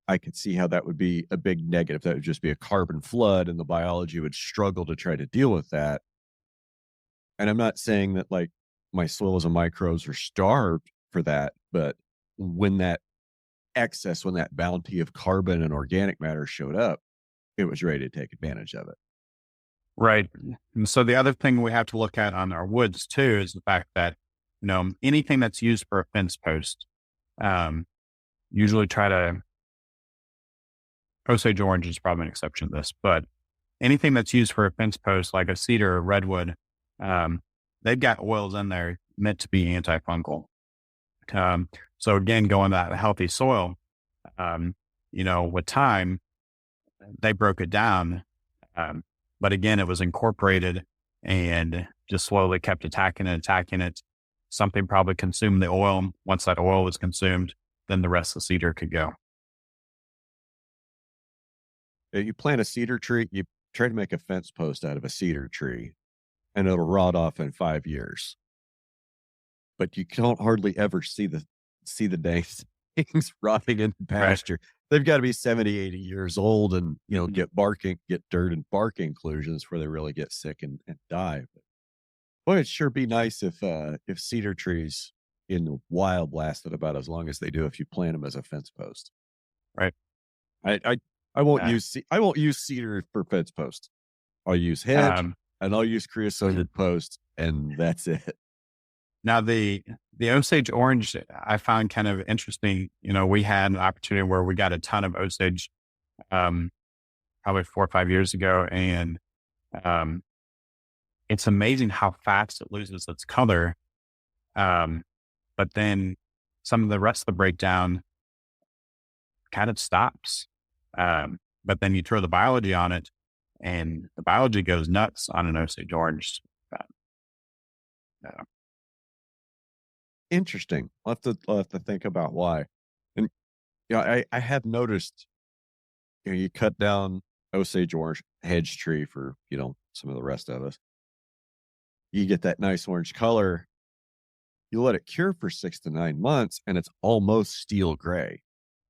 I could see how that would be a big negative. That would just be a carbon flood, and the biology would struggle to try to deal with that. And I'm not saying that, like, my soils and microbes are starved for that, but when that when that bounty of carbon and organic matter showed up, it was ready to take advantage of it. Right. And so the other thing we have to look at on our woods too is the fact that, anything that's used for a fence post, um, usually try to, Osage orange is probably an exception to this, but anything that's used for a fence post, like a cedar or redwood, um, they've got oils in there meant to be antifungal. So again, going to that healthy soil, with time, they broke it down. Um, but again, it was incorporated and just slowly kept attacking and attacking it. Something probably consumed the oil. Once that oil was consumed, then the rest of the cedar could go. You plant a cedar tree, you try to make a fence post out of a cedar tree, and it'll rot off in 5 years. But you don't hardly ever see the dang things rotting in the Right. pasture. They've got to be 70, 80 years old, and get dirt and bark inclusions where they really get sick and die. But boy, it'd sure be nice if cedar trees in the wild lasted about as long as they do if you plant them as a fence post. Right. I I, Uh, I won't use cedar for fence posts. I'll use hedge, um, and I'll use creosoted post, and that's it. Now the Osage orange I found kind of interesting. We had an opportunity where we got a ton of Osage, um, probably 4 or 5 years ago, and um, it's amazing how fast it loses its color. Um, but then some of the rest of the breakdown kind of stops. But then you throw the biology on it, and the biology goes nuts on an Osage orange. Uh, uh, Interesting. I'll have to think about why. And I have noticed, you cut down Osage orange hedge tree for, some of the rest of us. You get that nice orange color. You let it cure for 6 to 9 months, and it's almost steel gray.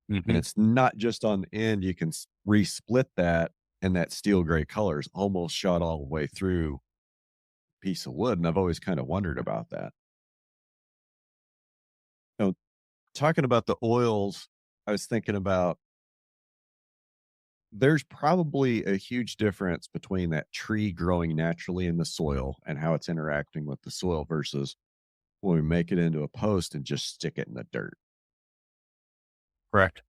And mhm. it's not just on the end. You can resplit that, and that steel gray color is almost shot all the way through a piece of wood. And I've always kind of wondered about that. Now, talking about the oils, I was thinking about, there's probably a huge difference between that tree growing naturally in the soil and how it's interacting with the soil versus when we make it into a post and just stick it in the dirt. Correct.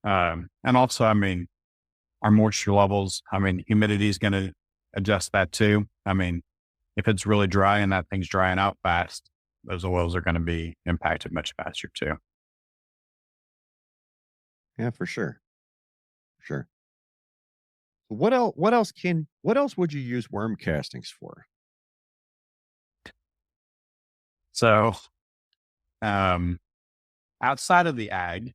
And also, our moisture levels, humidity is going to adjust that too. If it's really dry and that thing's drying out fast, those oils are going to be impacted much faster too. Yeah, for sure. Sure. What else would you use worm castings for? So, um, outside of the ag,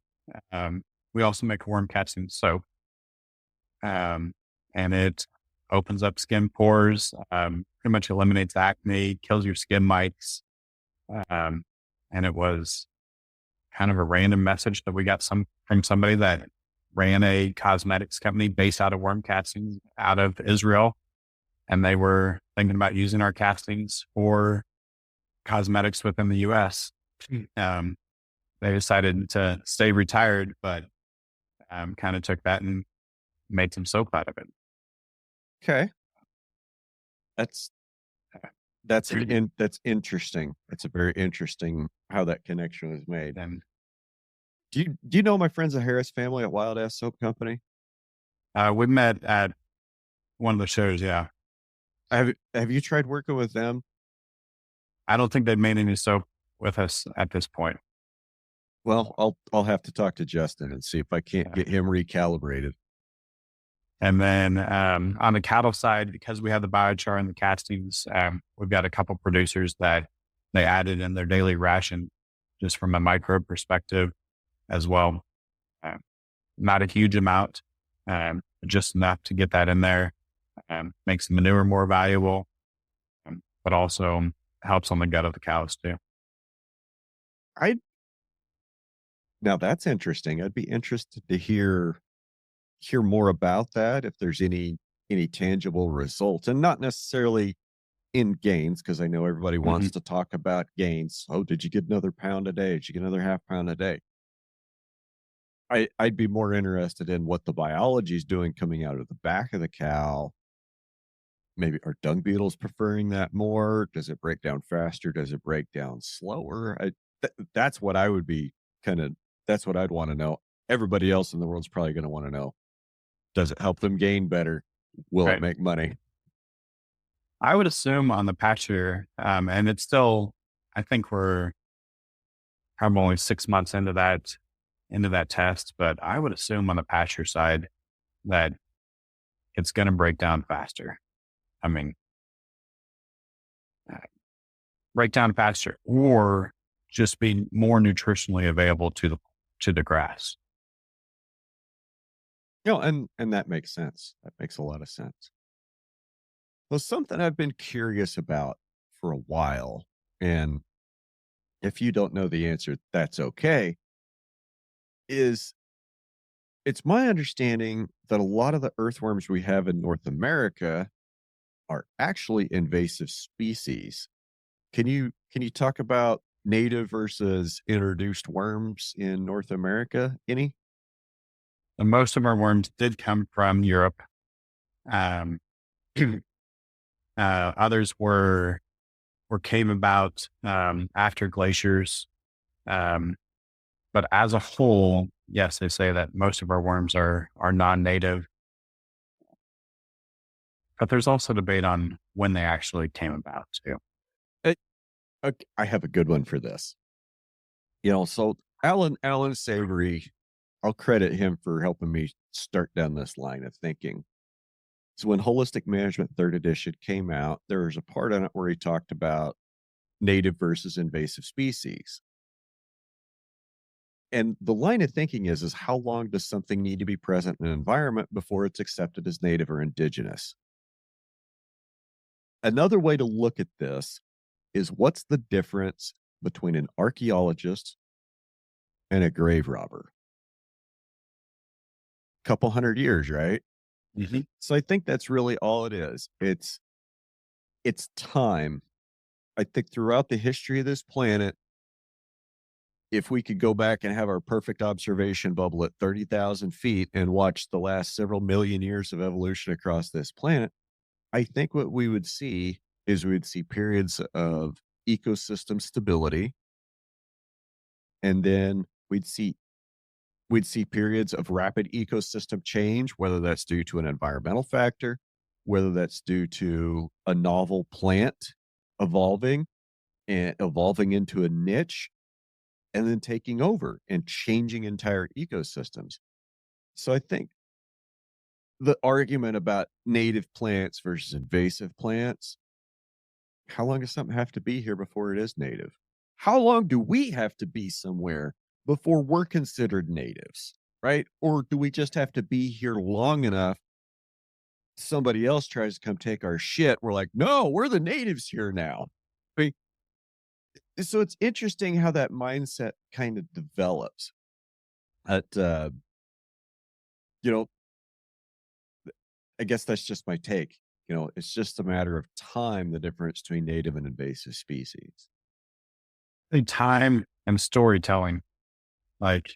um, we also make worm casting soap. Um, and it opens up skin pores, pretty much eliminates acne, kills your skin mites. Um, and it was kind of a random message that we got from somebody that ran a cosmetics company based out of worm castings out of Israel. And they were thinking about using our castings for cosmetics within the US. Um, they decided to stay retired, but kind of took that and made some soap out of it. Okay. That's that's interesting. That's a very interesting how that connection was made. And Do you know my friends the Harris family at Wild Ass Soap Company? we met at one of the shows. Yeah. Have you tried working with them? I don't think they've made any soap with us at this point. Well, I'll have to talk to Justin and see if I can't Yeah. get him recalibrated. And then on the cattle side, because we have the biochar and the castings, we've got a couple producers that they added in their daily ration just from a microbe perspective as well. Not a huge amount, just enough to get that in there. Makes the manure more valuable, but also helps on the gut of the cows too. I Now that's interesting. I'd be interested to hear more about that if there's any tangible results, and not necessarily in gains, because I know everybody Mhm. wants to talk about gains. Oh, did you get another pound a day? Did you get another half pound a day? I'd be more interested in what the biology is doing coming out of the back of the cow. Maybe are dung beetles preferring that more? Does it break down faster? Does it break down slower? That's what I would be kind of. That's what I'd want to know. Everybody else in the world's probably going to want to know. Does it help them gain better? Will it Right. make money? I would assume on the pasture, and it's still, I think we're probably only 6 months into that test, but I would assume on the pasture side that it's going to break down faster. I mean, uh, break down faster, or just be more nutritionally available to the grass. And that makes sense. That makes a lot of sense. Well, something I've been curious about for a while, and if you don't know the answer, that's okay, is it's my understanding that a lot of the earthworms we have in North America are actually invasive species. Can you talk about native versus introduced worms in North America? Any? And most of our worms did come from Europe. Um, others came about after glaciers. Um, but as a whole, yes, they say that most of our worms are non-native. But there's also debate on when they actually came about too. Uh, okay, I have a good one for this. So Alan Savory, I'll credit him for helping me start down this line of thinking. So when Holistic Management Third Edition came out, there was a part on it where he talked about native versus invasive species. And the line of thinking is how long does something need to be present in an environment before it's accepted as native or indigenous? Another way to look at this is what's the difference between an archaeologist and a grave robber? Couple hundred years, right? Mm-hmm. So I think that's really all it is. It's time. I think throughout the history of this planet, if we could go back and have our perfect observation bubble at 30,000 feet and watch the last several million years of evolution across this planet, I think what we would see is we would see periods of ecosystem stability, and then we'd see periods of rapid ecosystem change, whether that's due to an environmental factor, whether that's due to a novel plant evolving and evolving into a niche and then taking over and changing entire ecosystems. So I think the argument about native plants versus invasive plants, how long does something have to be here before it is native? How long do we have to be somewhere before we're considered natives, right? Or do we just have to be here long enough somebody else tries to come take our shit, we're like, no, we're the natives here now. I mean, so it's interesting how that mindset kind of develops. At you know, I guess that's just my take. It's just a matter of time, the difference between native and invasive species. The time and storytelling, like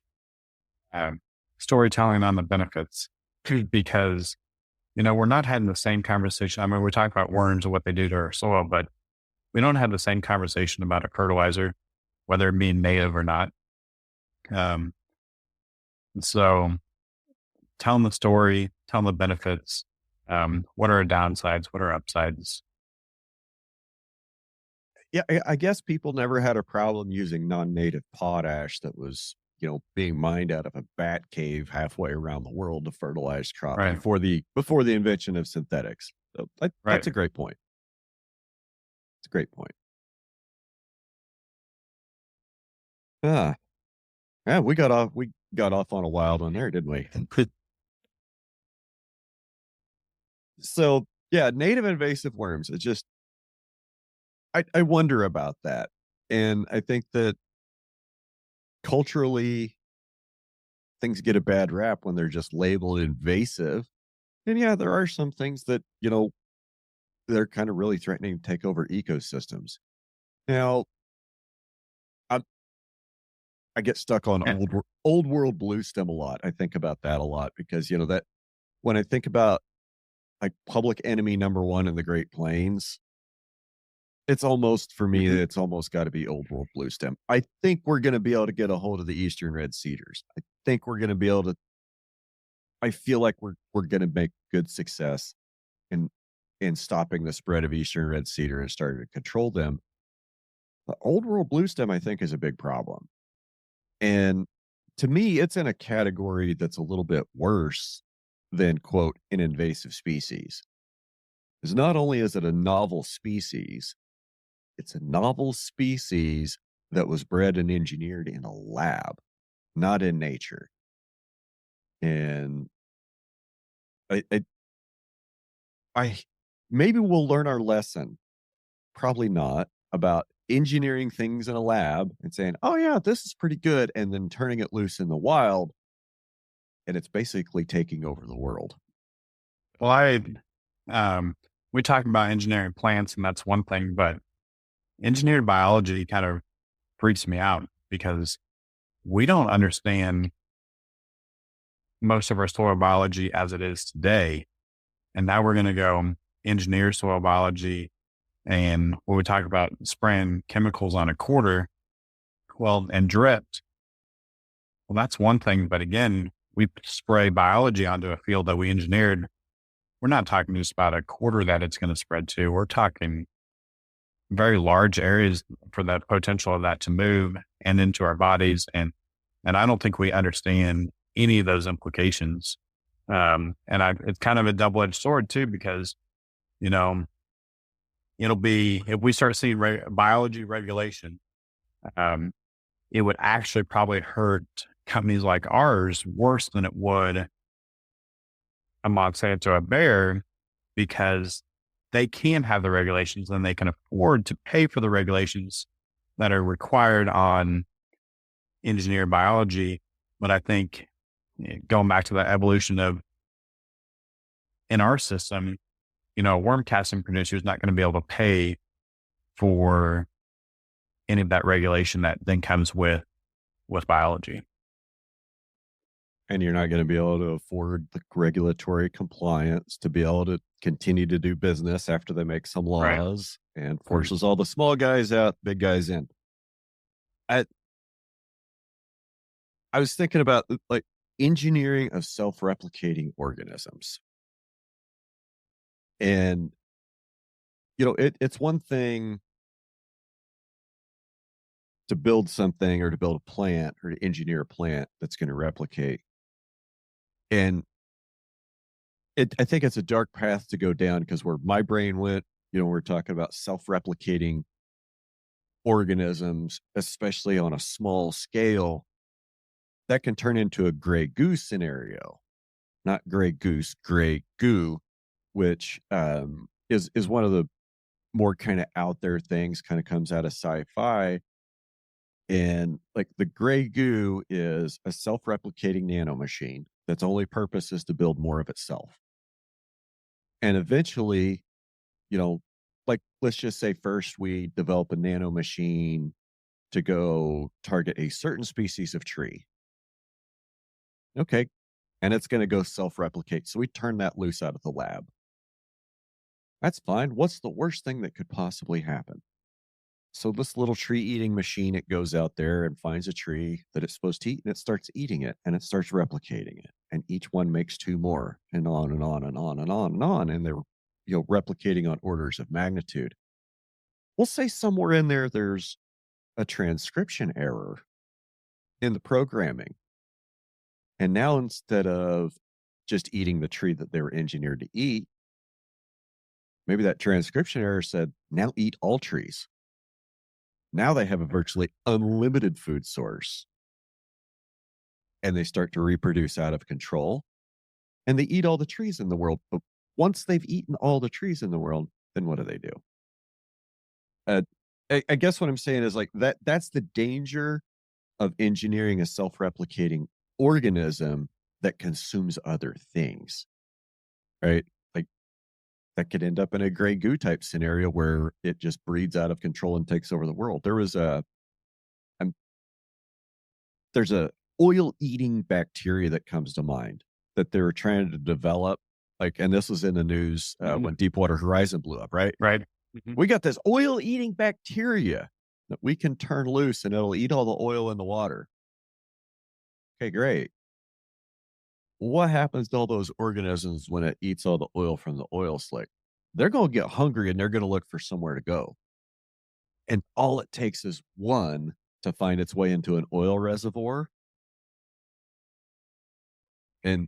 um, storytelling on the benefits, because we're not having the same conversation. I mean, we're talking about worms and what they do to our soil, but we don't have the same conversation about a fertilizer, whether it be native or not. Um, so telling the story, telling the benefits, what are our downsides, what are upsides? Yeah, I guess people never had a problem using non-native potash that was, being mined out of a bat cave halfway around the world to fertilize crops Right, before the invention of synthetics. So right. that's a great point. It's a great point. Ah, yeah, we got off on a wild one there, didn't we? So yeah, native invasive worms. It just I wonder about that. And I think that culturally things get a bad rap when they're just labeled invasive. And yeah, there are some things that, they're kind of really threatening to take over ecosystems. Now, I I get stuck on Yeah. old world blue stem a lot. I think about that a lot because, that when I think about like public enemy number one in the Great Plains, it's almost for me, Mhm. it's almost got to be old world blue stem. I think we're going to be able to get a hold of the eastern red cedars. I think we're going to be able to. I feel like we're going to make good success in stopping the spread of eastern red cedar and starting to control them. But old world blue stem, I think, is a big problem. And to me, it's in a category that's a little bit worse than, quote, an invasive species. Because not only is it a novel species, it's a novel species that was bred and engineered in a lab, not in nature. And I, I, I maybe we'll learn our lesson. Probably not about engineering things in a lab and saying, "Oh yeah, this is pretty good," and then turning it loose in the wild, and it's basically taking over the world. Well, um, we talk about engineering plants, and that's one thing, but engineered biology kind of freaks me out because we don't understand most of our soil biology as it is today. And now we're going to go engineer soil biology. And when we talk about spraying chemicals on a quarter, well, and dripped, well, that's one thing. But again, we spray biology onto a field that we engineered. We're not talking just about a quarter that it's going to spread to. We're talking very large areas for that potential of that to move and into our bodies. And I don't think we understand any of those implications. It's kind of a double-edged sword too, because, you know, it'll be, if we start seeing biology regulation, um, it would actually probably hurt companies like ours worse than it would a Monsanto, a Bayer, because they can have the regulations and they can afford to pay for the regulations that are required on engineered biology. But I think going back to the evolution of in our system, worm casting producer is not going to be able to pay for any of that regulation that then comes with biology. And you're not going to be able to afford the regulatory compliance to be able to continue to do business after they make some Right. laws and forces all the small guys out, big guys in. I I was thinking about like engineering of self-replicating organisms. And it's one thing to build something or to build a plant or to engineer a plant that's going to replicate. And I think it's a dark path to go down because where my brain went, we're talking about self-replicating organisms, especially on a small scale, that can turn into a gray goose scenario. Not gray goose, gray goo. which is one of the more kind of out there things, kind of comes out of sci-fi. And like the gray goo is a self-replicating nanomachine that's only purpose is to build more of itself. And eventually, you know, like let's just say first we develop a nanomachine to go target a certain species of tree. Okay. And it's going to go self-replicate. So we turn that loose out of the lab. That's fine. What's the worst thing that could possibly happen? So this little tree eating machine, it goes out there and finds a tree that it's supposed to eat, and it starts eating it, and it starts replicating it. And each one makes two more, and on and on and on and on and on. And they're, replicating on orders of magnitude. We'll say somewhere in there, there's a transcription error in the programming. And now instead of just eating the tree that they were engineered to eat, maybe that transcription error said, now eat all trees. Now they have a virtually unlimited food source. And they start to reproduce out of control. And they eat all the trees in the world. But once they've eaten all the trees in the world, then what do? I guess what I'm saying is like that's the danger of engineering a self-replicating organism that consumes other things, right? Like that could end up in a gray goo type scenario where it just breeds out of control and takes over the world. There's a oil eating bacteria that comes to mind that they were trying to develop. Like, and this was in the news when Deepwater Horizon blew up, right? Right. Mm-hmm. We got this oil eating bacteria that we can turn loose and it'll eat all the oil in the water. Okay, great. What happens to all those organisms when it eats all the oil from the oil slick? They're going to get hungry and they're going to look for somewhere to go. And all it takes is one to find its way into an oil reservoir. And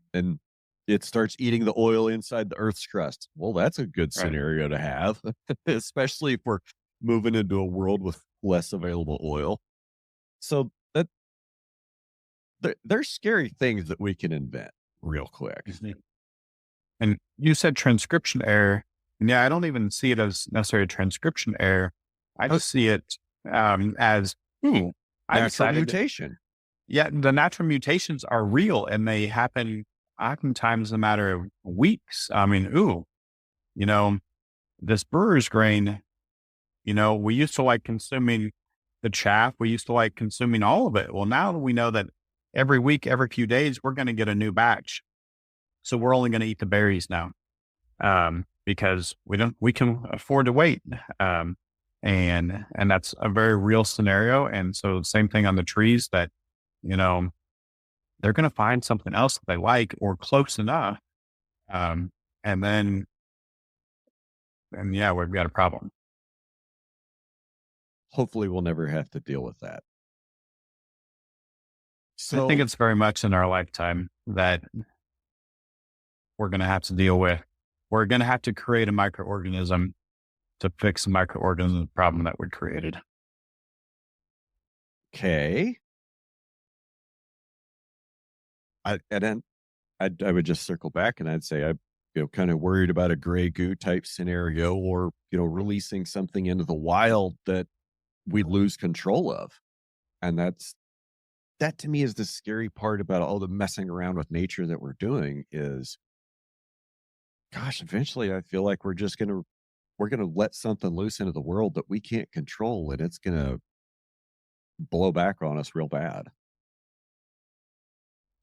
it starts eating the oil inside the Earth's crust. Well, that's a good scenario to have, especially if we're moving into a world with less available oil. So that there's scary things that we can invent real quick. And you said transcription error. And yeah, I don't even see it as necessarily a transcription error. I just see it as natural mutation. Yeah, the natural mutations are real and they happen oftentimes in a matter of weeks. I mean, this brewer's grain, we used to like consuming the chaff. We used to like consuming all of it. Well, now we know that every week, every few days, we're going to get a new batch. So we're only going to eat the berries now because we can afford to wait. And that's a very real scenario. And so same thing on the trees that, they're going to find something else that they like or close enough. And yeah, we've got a problem. Hopefully we'll never have to deal with that. So I think it's very much in our lifetime that we're going to have to deal with. We're going to have to create a microorganism to fix the microorganism problem that we created. Okay. I would just circle back and I'd say I'm kind of worried about a gray goo type scenario or, releasing something into the wild that we lose control of. And that to me is the scary part about all the messing around with nature that we're doing is, gosh, eventually I feel like we're going to let something loose into the world that we can't control and it's going to blow back on us real bad.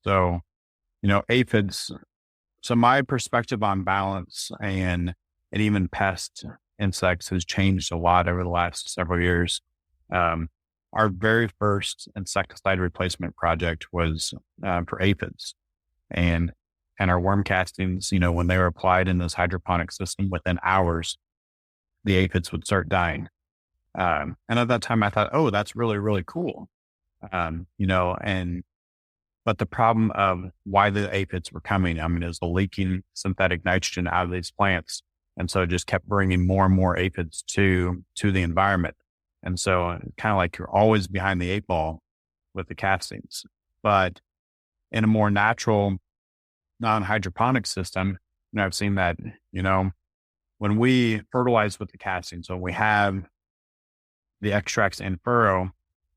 So, aphids. So my perspective on balance and even pest insects has changed a lot over the last several years. Our very first insecticide replacement project was for aphids, and our worm castings. When they were applied in this hydroponic system, within hours, the aphids would start dying. And at that time, I thought, oh, that's really, really cool. But the problem of why the aphids were coming, is the leaking synthetic nitrogen out of these plants. And so it just kept bringing more and more aphids to the environment. And so kind of like you're always behind the eight ball with the castings. But in a more natural, non-hydroponic system, I've seen that, when we fertilize with the casting, so we have the extracts in furrow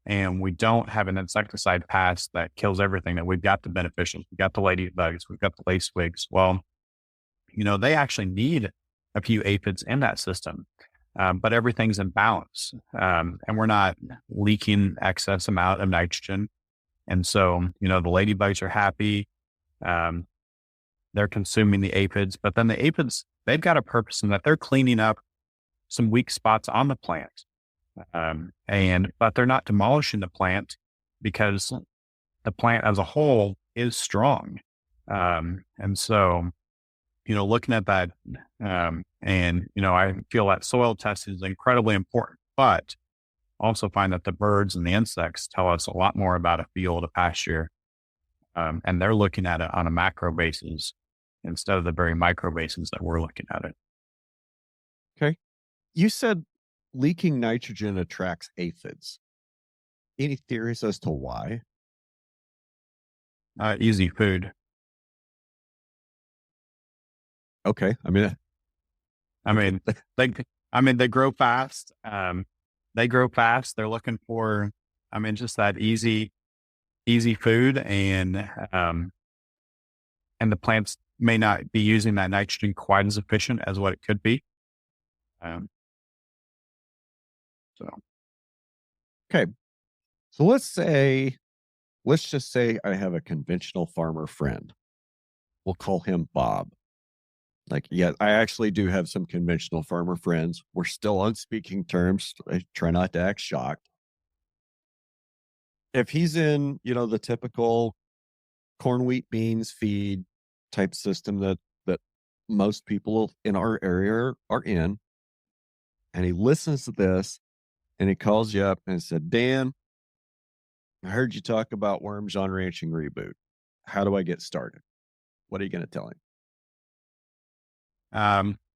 and we don't have an insecticide pass that kills everything, that we've got the beneficials, we've got the ladybugs, we've got the lacewings. Well, they actually need a few aphids in that system, but everything's in balance, and we're not leaking excess amount of nitrogen. And so, the ladybugs are happy. Um, they're consuming the aphids, but then the aphids, they've got a purpose in that they're cleaning up some weak spots on the plant. But they're not demolishing the plant because the plant as a whole is strong. And so, looking at that, I feel that soil testing is incredibly important, but also find that the birds and the insects tell us a lot more about a field, a pasture, and they're looking at it on a macro basis instead of the very micro basis that we're looking at it. Okay. You said leaking nitrogen attracts aphids. Any theories as to why? Easy food. Okay. I mean, they grow fast. They grow fast. They're looking for, just that easy food, and the plants may not be using that nitrogen quite as efficient as what it could be. Okay. So let's just say I have a conventional farmer friend. We'll call him Bob. I actually do have some conventional farmer friends. We're still on speaking terms. I try not to act shocked. If he's in, the typical corn, wheat, beans feed type system that most people in our area are in, and he listens to this and he calls you up and said, Dan, I heard you talk about worms on Ranching Reboot. How do I get started? What are you going to tell him?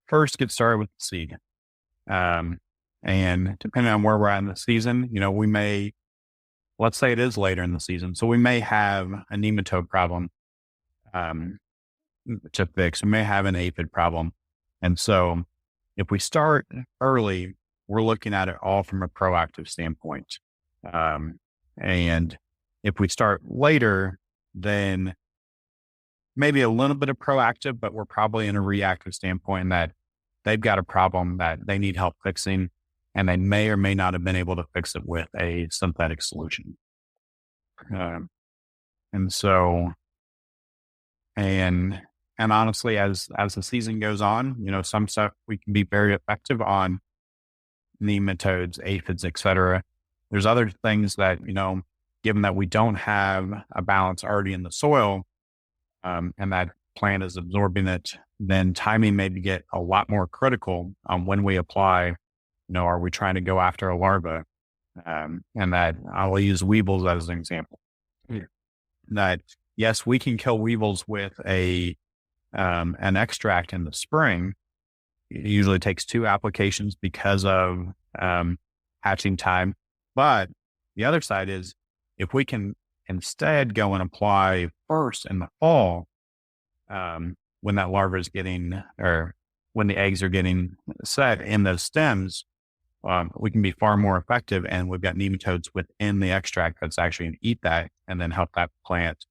First, get started with the seed. And depending on where we're at in the season, let's say it is later in the season, so we may have a nematode problem to fix. We may have an aphid problem. And so if we start early, we're looking at it all from a proactive standpoint. And if we start later, then maybe a little bit of proactive, but we're probably in a reactive standpoint in that they've got a problem that they need help fixing, and they may or may not have been able to fix it with a synthetic solution. And honestly, as the season goes on, some stuff we can be very effective on, nematodes, aphids, etc. There's other things that, given that we don't have a balance already in the soil, and that plant is absorbing it, then timing may get a lot more critical on when we apply. Are we trying to go after a larva? And that I'll use weevils as an example. Yeah. That yes, we can kill weevils with an extract in the spring. It usually takes 2 applications because of hatching time. But the other side is if we can instead go and apply first in the fall, when that larva is getting, or when the eggs are getting set in those stems, we can be far more effective. And we've got nematodes within the extract that's actually going to eat that and then help that plant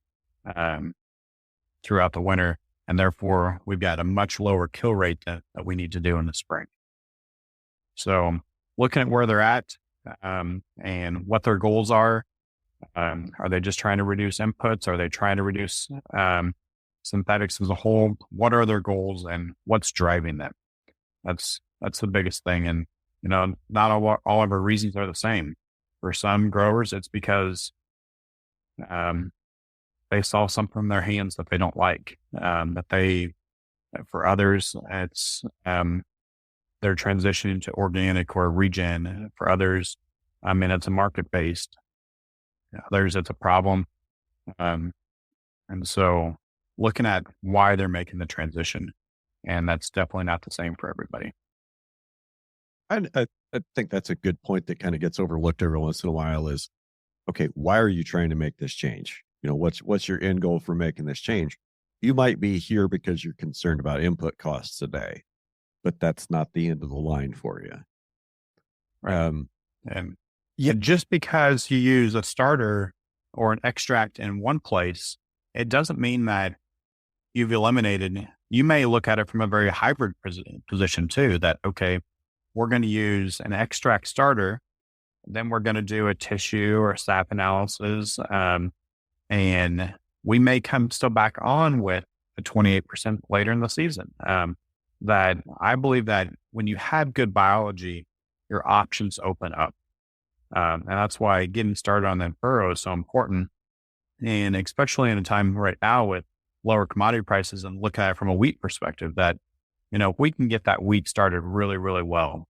throughout the winter. And therefore, we've got a much lower kill rate that we need to do in the spring. So looking at where they're at and what their goals are they just trying to reduce inputs? Are they trying to reduce synthetics as a whole? What are their goals and what's driving them? That's the biggest thing. And, not all of our reasons are the same. For some growers, it's because they saw something in their hands that they don't like. For others, it's they're transitioning to organic or regen. For others, it's a market-based. Others, it's a problem. And so looking at why they're making the transition, and that's definitely not the same for everybody. I think that's a good point that kind of gets overlooked every once in a while is, okay, why are you trying to make this change? What's your end goal for making this change? You might be here because you're concerned about input costs today, but that's not the end of the line for you. Right. And Yeah. just because you use a starter or an extract in one place, it doesn't mean that you've eliminated. You may look at it from a very hybrid position too, that, okay, we're going to use an extract starter, then we're going to do a tissue or sap analysis. And we may come still back on with a 28% later in the season. That I believe that when you have good biology, your options open up. And that's why getting started on that furrow is so important. And especially in a time right now with lower commodity prices, and look at it from a wheat perspective, that, if we can get that wheat started really, really well,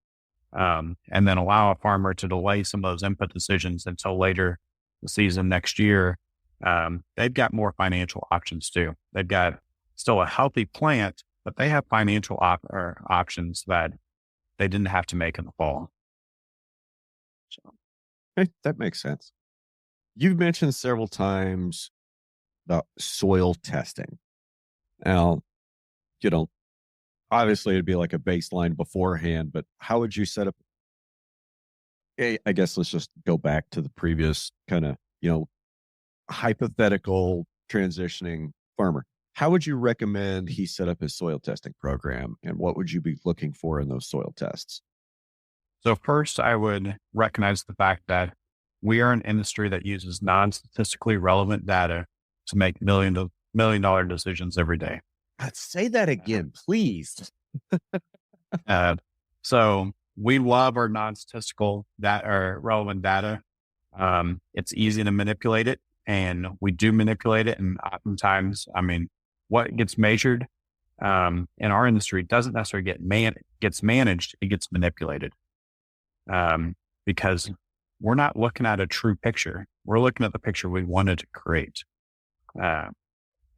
and then allow a farmer to delay some of those input decisions until later the season next year, they've got more financial options too. They've got still a healthy plant, but they have financial options that they didn't have to make in the fall. So. Okay, that makes sense. You've mentioned several times about soil testing. Now, obviously it'd be like a baseline beforehand, but how would you set up? I guess let's just go back to the previous kind of, hypothetical transitioning farmer. How would you recommend he set up his soil testing program, and what would you be looking for in those soil tests? So first, I would recognize the fact that we are an industry that uses non-statistically relevant data to make $1 million decisions every day. Say that again, please. So we love our non-statistical or relevant data. It's easy to manipulate it, and we do manipulate it. And oftentimes, what gets measured in our industry doesn't necessarily gets managed; it gets manipulated. Because we're not looking at a true picture. We're looking at the picture we wanted to create.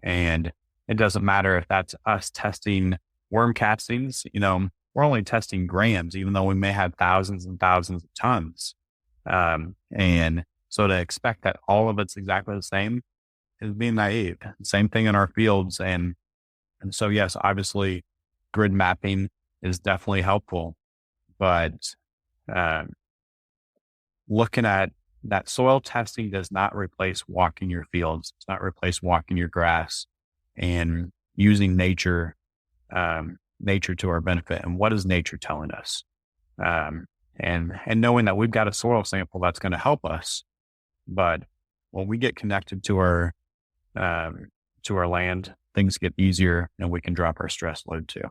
And it doesn't matter if that's us testing worm castings, we're only testing grams, even though we may have thousands and thousands of tons. And so to expect that all of it's exactly the same is being naive. Same thing in our fields. And so, yes, obviously grid mapping is definitely helpful, but looking at that soil testing does not replace walking your fields. It's not replace walking your grass and using nature to our benefit. And what is nature telling us? And knowing that we've got a soil sample that's going to help us. But when we get connected to our land, things get easier and we can drop our stress load too.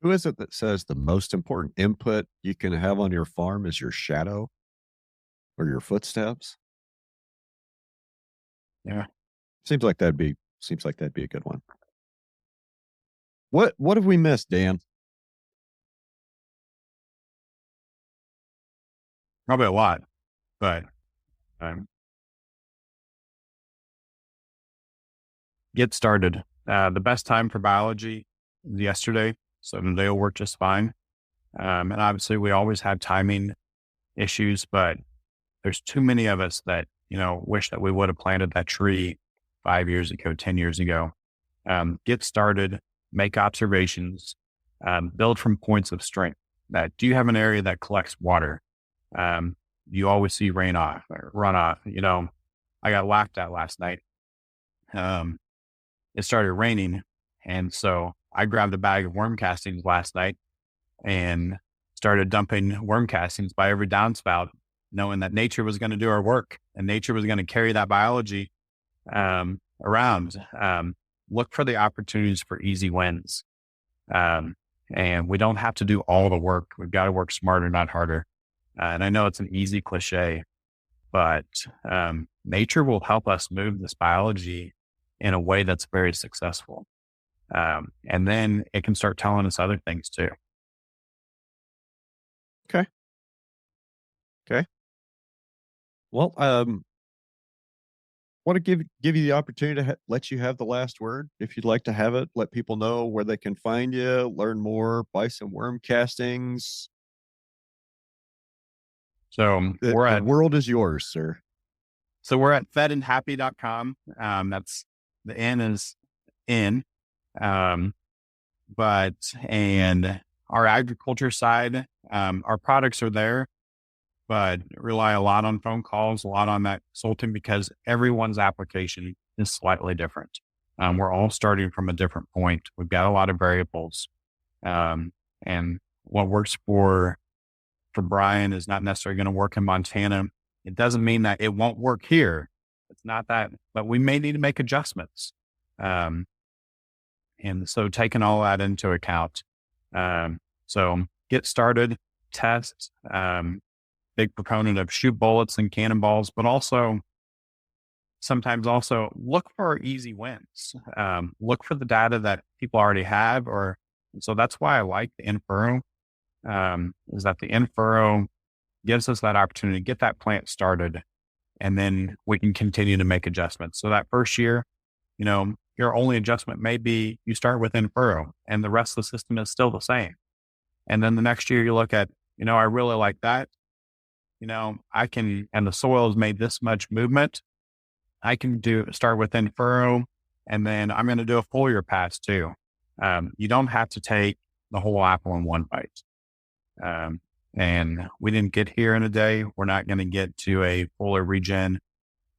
Who is it that says the most important input you can have on your farm is your shadow or your footsteps? Yeah. Seems like that'd be a good one. What have we missed, Dan? Probably a lot, but get started. The best time for biology is yesterday, so today will work just fine. And obviously we always have timing issues, but there's too many of us that, wish that we would have planted that tree 5 years ago, 10 years ago. Get started, make observations, build from points of strength. That do you have an area that collects water? You always see rain off or runoff. I got laughed at last night. It started raining. And so I grabbed a bag of worm castings last night and started dumping worm castings by every downspout, knowing that nature was going to do our work and nature was going to carry that biology around. Look for the opportunities for easy wins. And we don't have to do all the work. We've got to work smarter, not harder. And I know it's an easy cliche, but nature will help us move this biology in a way that's very successful. And then it can start telling us other things too. Okay. Well, want to give you the opportunity to let you have the last word. If you'd like to have it, let people know where they can find you, learn more, buy some worm castings. So the world is yours, sir. So we're at fedandhappy.com. That's The N is in. And our agriculture side, our products are there, but rely a lot on phone calls, a lot on that consulting because everyone's application is slightly different. We're all starting from a different point. We've got a lot of variables. And what works for Brian is not necessarily going to work in Montana. It doesn't mean that it won't work here. It's not that, but we may need to make adjustments. And so taking all that into account. So get started, test, big proponent of shoot bullets and cannonballs, but also sometimes also look for easy wins. Look for the data that people already have, so that's why I like the in-furrow, is that the in-furrow gives us that opportunity to get that plant started, and then we can continue to make adjustments. So that first year, your only adjustment may be you start with in-furrow and the rest of the system is still the same. And then the next year you look at, I really like that. And the soil has made this much movement. I can start with in-furrow, and then I'm going to do a foliar pass too. You don't have to take the whole apple in one bite. And we didn't get here in a day. We're not going to get to a foliar regen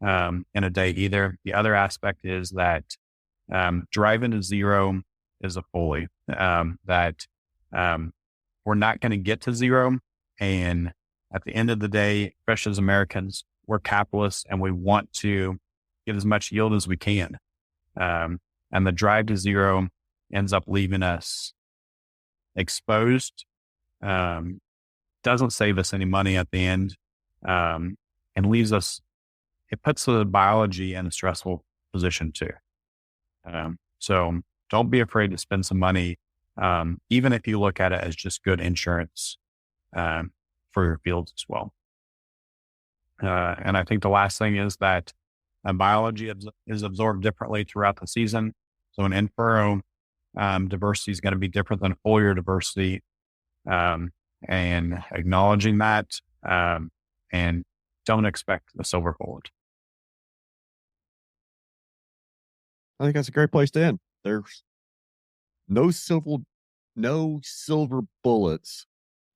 in a day either. The other aspect is that driving to zero is a foliar. We're not going to get to zero. And at the end of the day, especially as Americans, we're capitalists and we want to get as much yield as we can. And the drive to zero ends up leaving us exposed, doesn't save us any money at the end, and it puts the biology in a stressful position too. So don't be afraid to spend some money, even if you look at it as just good insurance for your fields as well. And I think the last thing is that biology is absorbed differently throughout the season. So an in-furrow diversity is going to be different than foliar diversity, and acknowledging that, and don't expect a silver bullet. I think that's a great place to end. There's no silver bullets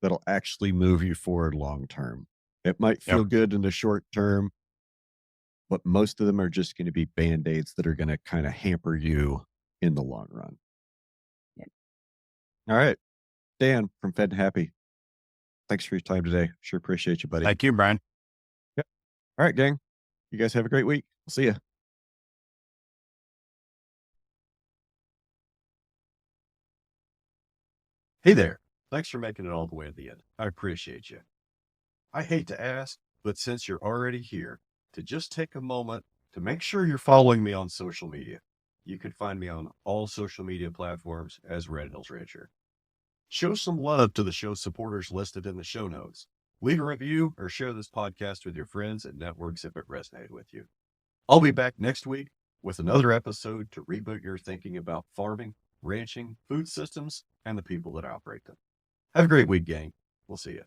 that'll actually move you forward long term. It might feel good in the short term, but most of them are just going to be band-aids that are going to kind of hamper you in the long run. Yeah. All right. Dan from Fed and Happy, thanks for your time today. Sure appreciate you, buddy. Thank you, Brian. Yep. All right, gang. You guys have a great week. We'll see you. Hey there. Thanks for making it all the way to the end. I appreciate you. I hate to ask, but since you're already here, to just take a moment to make sure you're following me on social media. You can find me on all social media platforms as Red Hills Rancher. Show some love to the show supporters listed in the show notes. Leave a review or share this podcast with your friends and networks if it resonated with you. I'll be back next week with another episode to reboot your thinking about farming, ranching, food systems, and the people that operate them. Have a great week, gang. We'll see you.